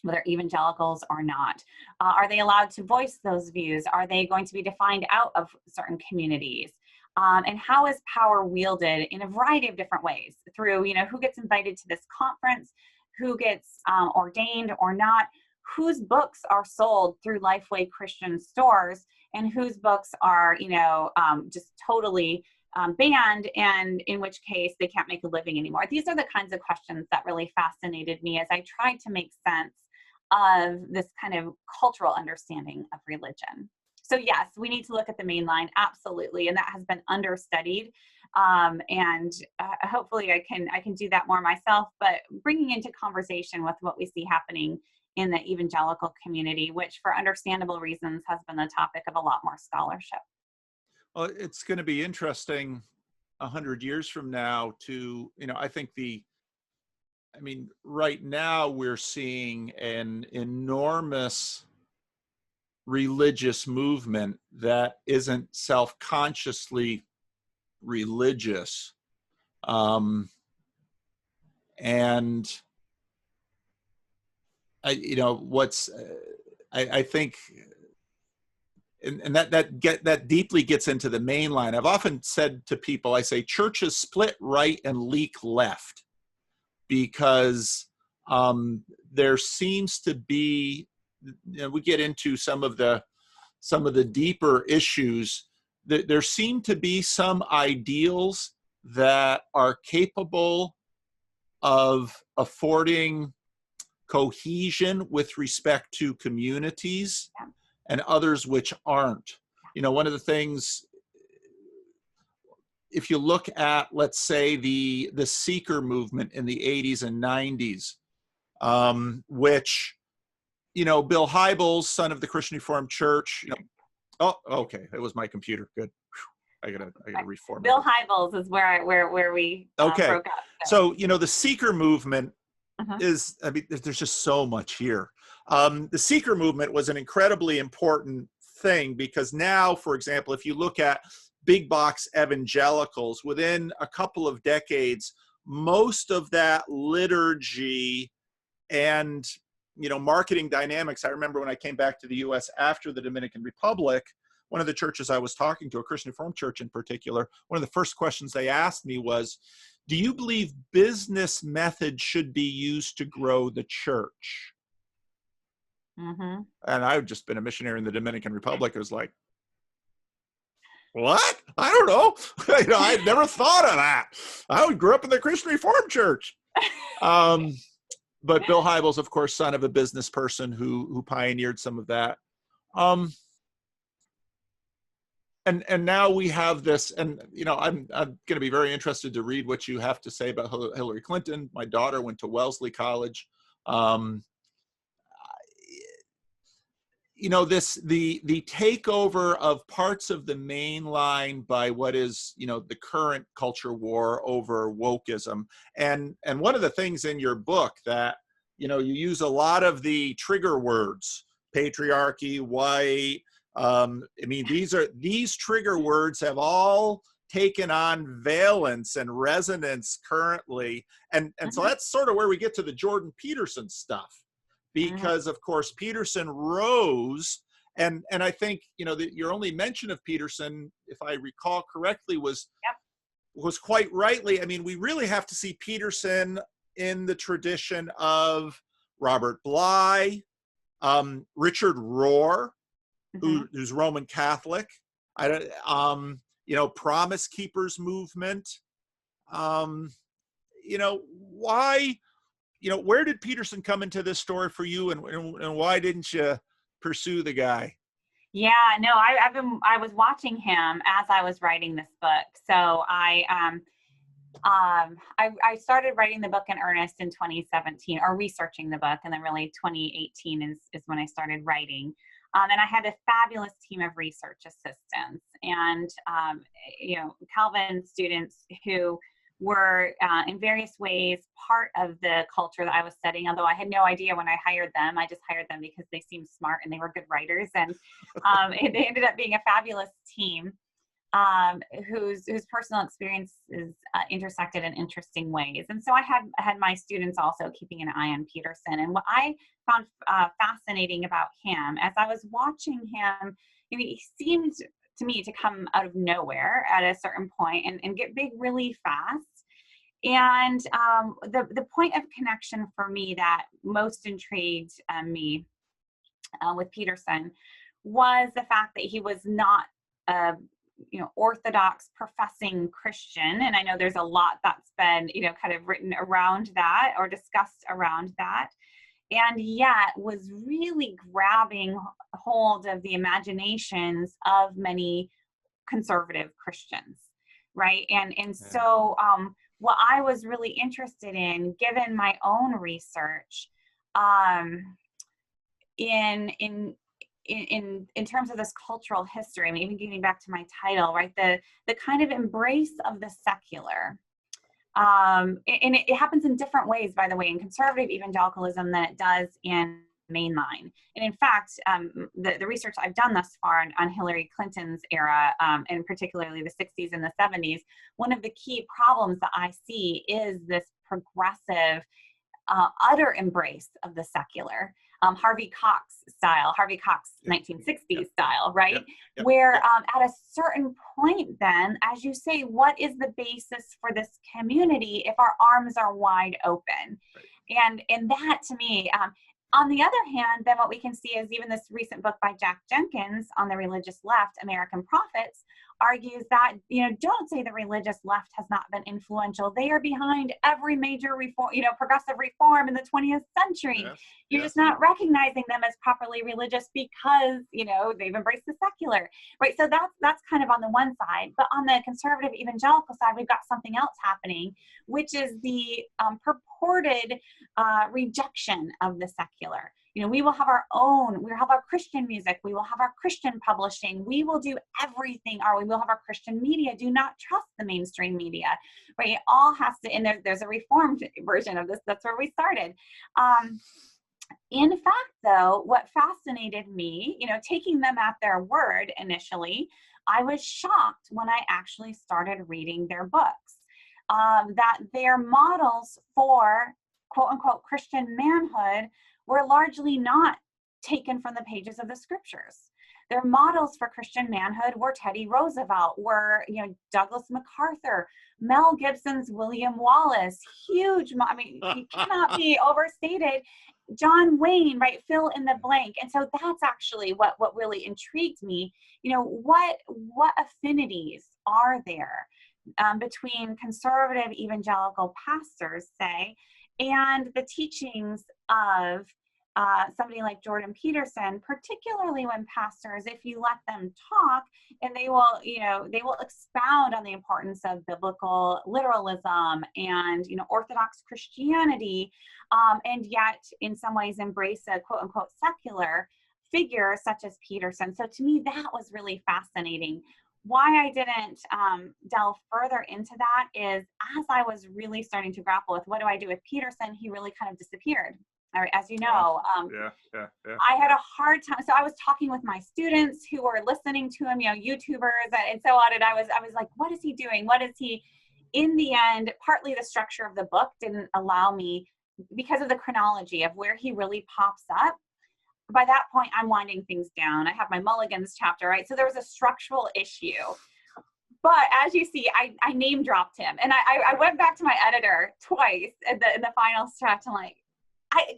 whether evangelicals or not? Are they allowed to voice those views? Are they going to be defined out of certain communities? And how is power wielded in a variety of different ways through, who gets invited to this conference, who gets ordained or not, whose books are sold through Lifeway Christian stores and whose books are, just totally banned, and in which case they can't make a living anymore. These are the kinds of questions that really fascinated me as I tried to make sense of this kind of cultural understanding of religion. So yes, we need to look at the main line, absolutely, and that has been understudied. And hopefully I can do that more myself, but bringing into conversation with what we see happening in the evangelical community, which for understandable reasons has been the topic of a lot more scholarship.
Well, it's going to be interesting 100 years from now to, I think right now we're seeing an enormous religious movement that isn't self-consciously religious. And I think, and that deeply gets into the main line. I've often said to people, I say churches split right and leak left, because there seems to be, we get into some of the deeper issues. There seem to be some ideals that are capable of affording cohesion with respect to communities, and others which aren't. One of the things, if you look at, let's say, the seeker movement in the 80s and 90s, which, Bill Hybels, son of the Christian Reformed Church. Oh, okay, it was my computer. Good. I gotta reformat.
Bill Hybels is where we broke up.
So the seeker movement is, there's just so much here. The seeker movement was an incredibly important thing, because now, for example, if you look at big box evangelicals, within a couple of decades, most of that liturgy and marketing dynamics. I remember when I came back to the US after the Dominican Republic, one of the churches I was talking to, a Christian Reformed church in particular, one of the first questions they asked me was, do you believe business methods should be used to grow the church? And I've just been a missionary in the Dominican Republic. It was like, what? I don't know. I'd never thought of that. I grew up in the Christian Reformed Church. But Bill Hybels, of course, son of a business person who pioneered some of that. And now we have this, and I'm going to be very interested to read what you have to say about Hillary Clinton. My daughter went to Wellesley College. The takeover of parts of the main line by what is the current culture war over wokeism, and one of the things in your book that you use a lot of the trigger words: patriarchy, white. These trigger words have all taken on valence and resonance currently, and so that's sort of where we get to the Jordan Peterson stuff. Because of course Peterson rose, and I think your only mention of Peterson, if I recall correctly, was quite rightly. We really have to see Peterson in the tradition of Robert Bly, Richard Rohr, who's Roman Catholic, Promise Keepers movement. Why? Where did Peterson come into this story for you, and why didn't you pursue the guy?
Yeah, no, I was watching him as I was writing this book. So I started writing the book in earnest in 2017, or researching the book, and then really 2018 is when I started writing. And I had a fabulous team of research assistants and Calvin students who were in various ways part of the culture that I was studying, although I had no idea when I hired them. I just hired them because they seemed smart and they were good writers, and they ended up being a fabulous team whose personal experiences intersected in interesting ways. And so I had my students also keeping an eye on Peterson. And what I found fascinating about him, as I was watching him, he seemed to me to come out of nowhere at a certain point and get big really fast. And the point of connection for me that most intrigued me with Peterson was the fact that he was not a orthodox professing Christian. And I know there's a lot that's been, kind of written around that or discussed around that. And yet was really grabbing hold of the imaginations of many conservative Christians, right? And so what I was really interested in, given my own research, in terms of this cultural history, I mean, even getting back to my title, right? The kind of embrace of the secular. And it happens in different ways, by the way, in conservative evangelicalism than it does in mainline. And in fact, the research I've done thus far on Hillary Clinton's era, and particularly the 60s and the 70s, one of the key problems that I see is this progressive, utter embrace of the secular. Harvey Cox 1960s style, right? Where at a certain point then, as you say, what is the basis for this community if our arms are wide open? Right. And that to me, on the other hand, then what we can see is even this recent book by Jack Jenkins on the religious left, American Prophets, argues that, don't say the religious left has not been influential. They are behind every major reform, progressive reform in the 20th century. Yes. You're just not recognizing them as properly religious because, they've embraced the secular, right? So that's kind of on the one side. But on the conservative evangelical side, we've got something else happening, which is the purported rejection of the secular. We will have we'll have our Christian music, we will have our Christian publishing, we will do everything, or we will have our Christian media. Do not trust the mainstream media, right? It all has to, and there's a reformed version of this. That's where we started. In fact, though, what fascinated me, taking them at their word initially, I was shocked when I actually started reading their books, that their models for quote unquote Christian manhood were largely not taken from the pages of the scriptures. Their models for Christian manhood were Teddy Roosevelt, were Douglas MacArthur, Mel Gibson's William Wallace, huge. I mean, he cannot be overstated. John Wayne, right? Fill in the blank. And so that's actually what really intrigued me. What affinities are there between conservative evangelical pastors, say, and the teachings of somebody like Jordan Peterson, particularly when pastors, if you let them talk, and they will expound on the importance of biblical literalism and Orthodox Christianity, and yet in some ways embrace a quote unquote secular figure such as Peterson. So to me, that was really fascinating. Why I didn't delve further into that is, as I was really starting to grapple with what do I do with Peterson, he really kind of disappeared. As you know, I had a hard time. So I was talking with my students who were listening to him, YouTubers and so on. And I was like, what is he doing? What is he? In the end, partly the structure of the book didn't allow me, because of the chronology of where he really pops up. By that point, I'm winding things down. I have my Mulligans chapter, right? So there was a structural issue. But as you see, I name dropped him. And I went back to my editor twice in the final stretch. I'm like,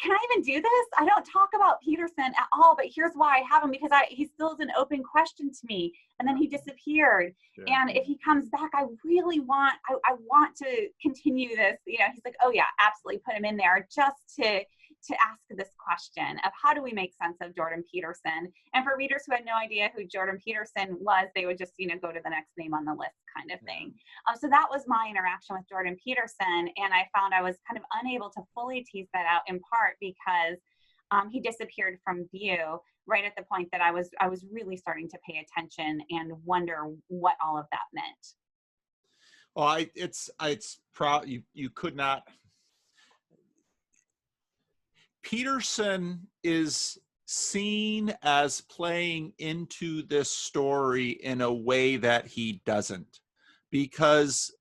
can I even do this? I don't talk about Peterson at all, but here's why I have him, because he still is an open question to me. And then he disappeared. Yeah. And if he comes back, I really want, I want to continue this. He's like, oh yeah, absolutely, put him in there just to ask this question of how do we make sense of Jordan Peterson? And for readers who had no idea who Jordan Peterson was, they would just, go to the next name on the list kind of thing. So that was my interaction with Jordan Peterson. And I found I was kind of unable to fully tease that out, in part because he disappeared from view right at the point that I was really starting to pay attention and wonder what all of that meant.
Well, it's proud you could not. Peterson is seen as playing into this story in a way that he doesn't, because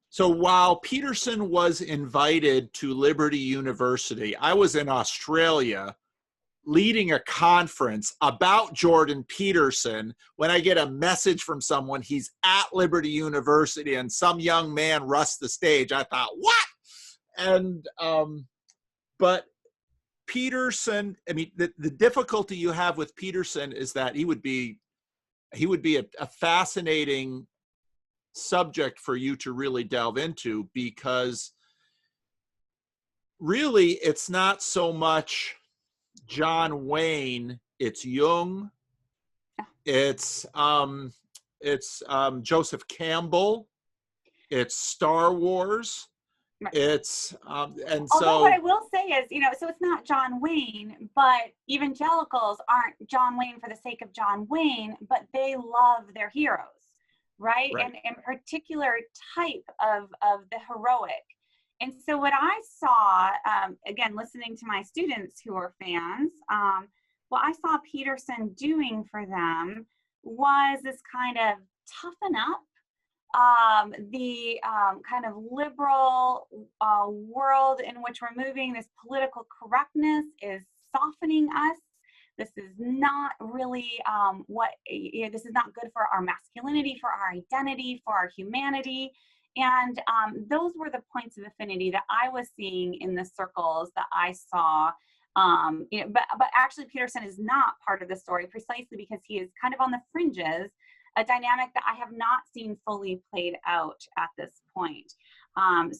so while Peterson was invited to Liberty University, I was in Australia leading a conference about Jordan Peterson when I get a message from someone, he's at Liberty University, and some young man rushed the stage. I thought, what? and but Peterson, I mean, the difficulty you have with Peterson is that he would be a fascinating subject for you to really delve into, because really it's not so much John Wayne, it's Jung, it's Joseph Campbell, it's Star Wars,
Right.
it's and
Although
so
what I will say is, so it's not John Wayne, but evangelicals aren't John Wayne for the sake of John Wayne, but they love their heroes, right?
Right.
And in particular type of the heroic. And so what I saw, again, listening to my students who are fans, what I saw Peterson doing for them was this kind of toughen up. The kind of liberal world in which we're moving, this political correctness is softening us. This is not really this is not good for our masculinity, for our identity, for our humanity. And those were the points of affinity that I was seeing in the circles that I saw. But actually Peterson is not part of the story, precisely because he is kind of on the fringes, a dynamic that I have not seen fully played out at this point. And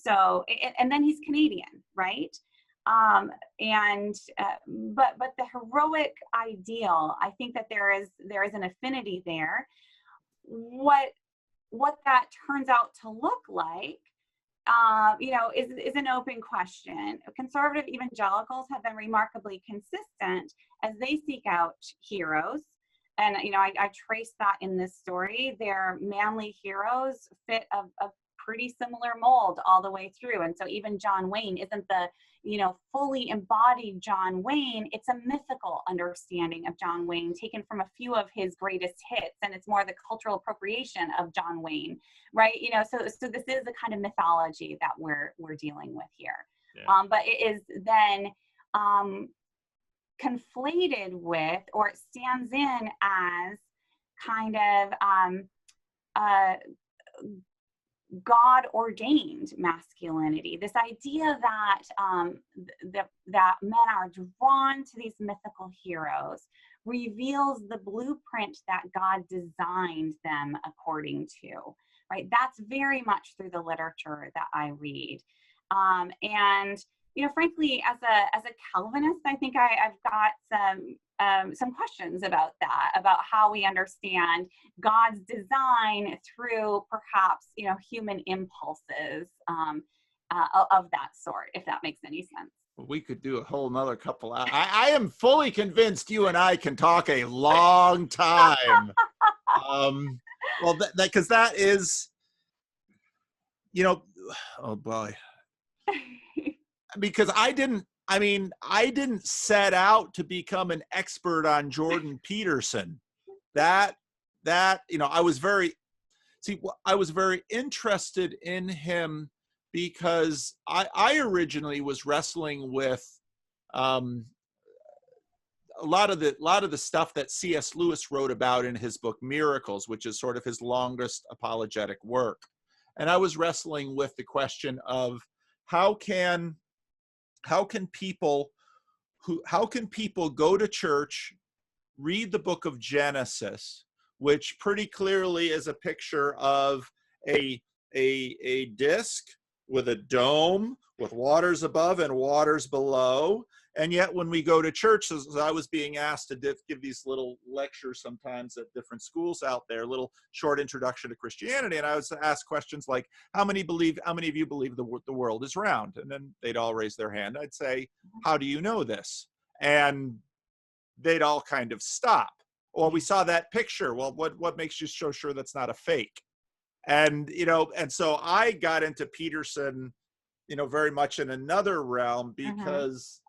then he's Canadian, right? But the heroic ideal, I think that there is an affinity there. What that turns out to look like, is an open question. Conservative evangelicals have been remarkably consistent as they seek out heroes. And, I trace that in this story. Their manly heroes fit a pretty similar mold all the way through. And so even John Wayne isn't the, fully embodied John Wayne. It's a mythical understanding of John Wayne taken from a few of his greatest hits. And it's more the cultural appropriation of John Wayne, right? So this is the kind of mythology that we're dealing with here. Yeah. But it is then conflated with, or it stands in as kind of God-ordained masculinity. This idea that that men are drawn to these mythical heroes reveals the blueprint that God designed them according to. Right? That's very much through the literature that I read, and frankly, as a Calvinist, I think I've got some questions about that, about how we understand God's design through perhaps, human impulses of that sort, if that makes any sense.
We could do a whole nother couple hours. I am fully convinced you and I can talk a long time. Well, because that is, oh boy. Because I didn't set out to become an expert on Jordan Peterson. I was very interested in him because I originally was wrestling with a lot of the stuff that C.S. Lewis wrote about in his book Miracles, which is sort of his longest apologetic work. And I was wrestling with the question of how can people go to church, read the book of Genesis, which pretty clearly is a picture of a disc with a dome with waters above and waters below. And yet when we go to church, as I was being asked to give these little lectures sometimes at different schools out there, a little short introduction to Christianity, and I was asked questions like, how many of you believe the world is round? And then they'd all raise their hand. I'd say, how do you know this? And they'd all kind of stop. Well, we saw that picture. Well, what makes you so sure that's not a fake? And, and so I got into Peterson, very much in another realm, because,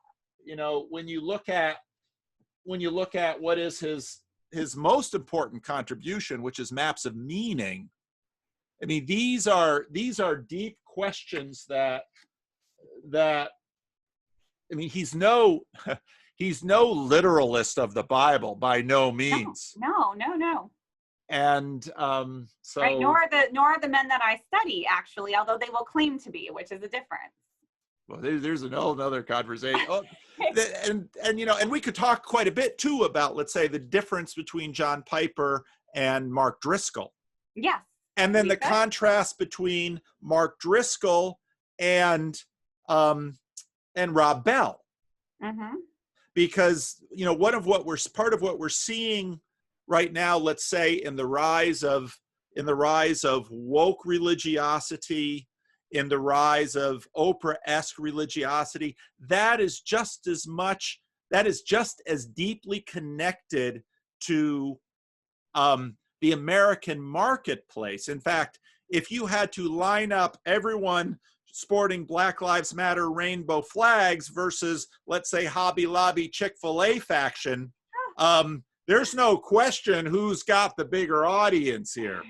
when you look at what is his most important contribution, which is maps of meaning. I mean, these are deep questions that I mean, he's no literalist of the Bible by no means.
No.
And so
right, nor are the men that I study, actually, although they will claim to be, which is a difference.
Well, there's an whole other conversation. Oh, and you know, and we could talk quite a bit too about, let's say, the difference between John Piper and Mark Driscoll.
Yes.
And then the contrast between Mark Driscoll and Rob Bell.
Mm-hmm.
Because, you know, part of what we're seeing right now, let's say, in the rise of woke religiosity, in the rise of Oprah-esque religiosity, that is just as deeply connected to the American marketplace. In fact, if you had to line up everyone sporting Black Lives Matter rainbow flags versus, let's say, Hobby Lobby Chick-fil-A faction, there's no question who's got the bigger audience here.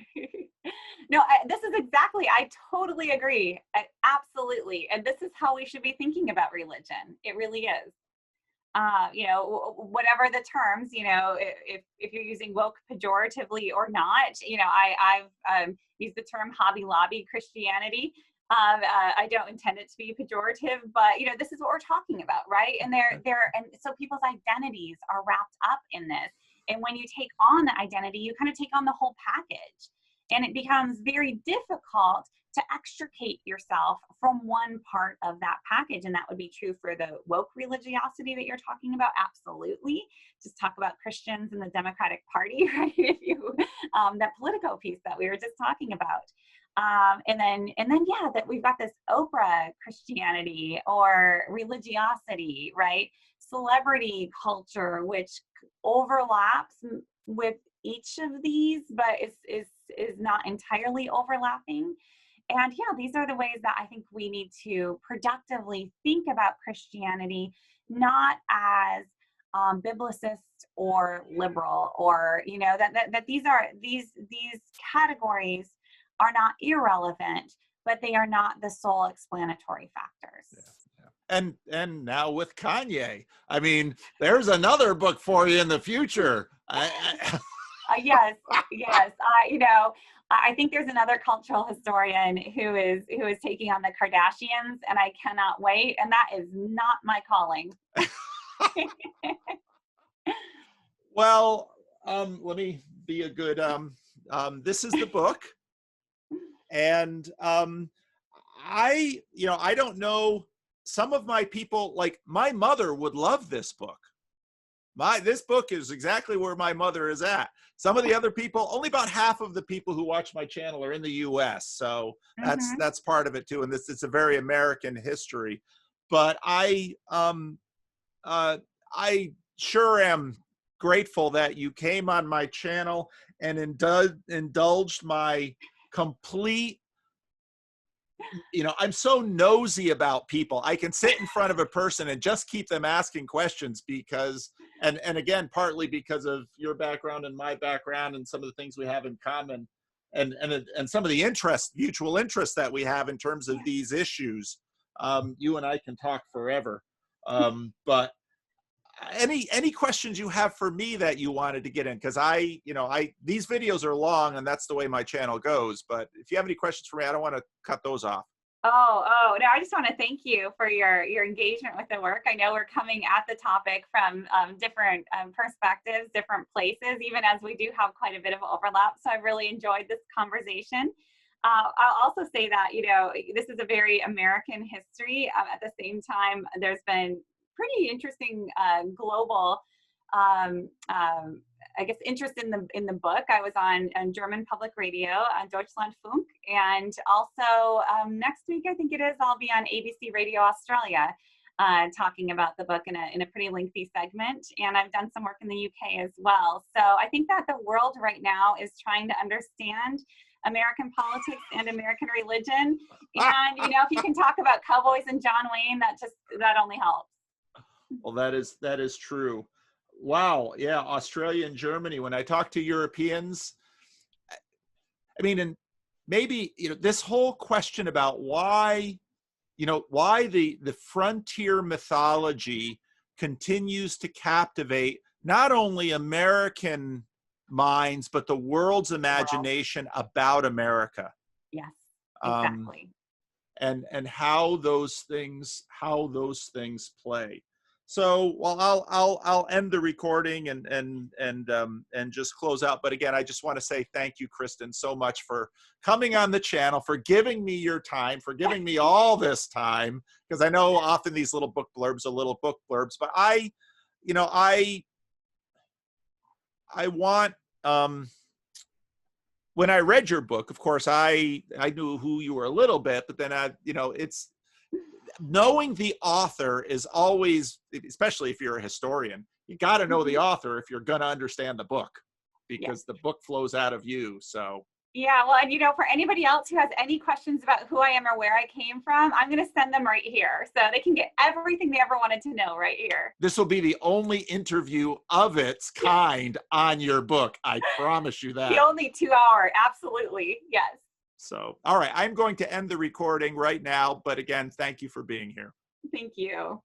No, this is exactly, I totally agree. Absolutely. And this is how we should be thinking about religion. It really is. You know, whatever the terms, you know, if you're using woke pejoratively or not, you know, I've used the term Hobby Lobby Christianity. I don't intend it to be pejorative, but, you know, this is what we're talking about, right? And and so people's identities are wrapped up in this. And when you take on the identity, you kind of take on the whole package. And it becomes very difficult to extricate yourself from one part of that package. And that would be true for the woke religiosity that you're talking about. Absolutely. Just talk about Christians in the Democratic Party, right? If you, that Politico piece that we were just talking about. And then, yeah, that we've got this Oprah Christianity or religiosity, right? Celebrity culture, which overlaps with each of these, but is not entirely overlapping. And yeah, these are the ways that I think we need to productively think about Christianity, not as biblicist or liberal, or, you know, that these categories are not irrelevant, but they are not the sole explanatory factors.
Yeah. And now with Kanye, I mean, there's another book for you in the future.
Yes. You know, I think there's another cultural historian who is taking on the Kardashians, and I cannot wait. And that is not my calling.
Well, let me be a good. This is the book, and I don't know. Some of my people, like my mother, would love this book. This book is exactly where my mother is at. Some of the other people, only about half of the people who watch my channel are in the US. So that's part of it too. And it's a very American history. But I sure am grateful that you came on my channel and indulged my complete, you know, I'm so nosy about people. I can sit in front of a person and just keep them asking questions because, and again, partly because of your background and my background and some of the things we have in common, and some of the mutual interest that we have in terms of these issues. You and I can talk forever. But any questions you have for me that you wanted to get in? Because these videos are long and that's the way my channel goes. But if you have any questions for me, I don't want to cut those off.
Oh, no, I just want to thank you for your engagement with the work. I know we're coming at the topic from different perspectives, different places, even as we do have quite a bit of overlap. So I've really enjoyed this conversation. I'll also say that, you know, this is a very American history. At the same time, there's been pretty interesting global, I guess, interest in the book. I was on German public radio, on Deutschlandfunk, and also next week, I think it is, I'll be on ABC Radio Australia talking about the book in a pretty lengthy segment. And I've done some work in the UK as well. So I think that the world right now is trying to understand American politics and American religion. And, you know, if you can talk about cowboys and John Wayne, that only helps.
Well, that is true. Wow. Yeah. Australia and Germany. When I talk to Europeans, I mean, and maybe, you know, this whole question about why the frontier mythology continues to captivate not only American minds, but the world's imagination about America.
Yes, exactly.
and how those things play. So, well, I'll end the recording and just close out. But again, I just want to say thank you, Kristin, so much for coming on the channel, for giving me your time, for giving me all this time, because I know often these little book blurbs are little book blurbs, but I want, when I read your book, of course, I knew who you were a little bit, but then it's knowing the author is always, especially if you're a historian, you got to know the author if you're going to understand the book, because the book flows out of you. So.
Yeah, well, and for anybody else who has any questions about who I am or where I came from, I'm going to send them right here, so they can get everything they ever wanted to know right here.
This will be the only interview of its kind on your book. I promise you that.
The only 2 hour, absolutely, yes.
So, all right, I'm going to end the recording right now, but again, thank you for being here.
Thank you.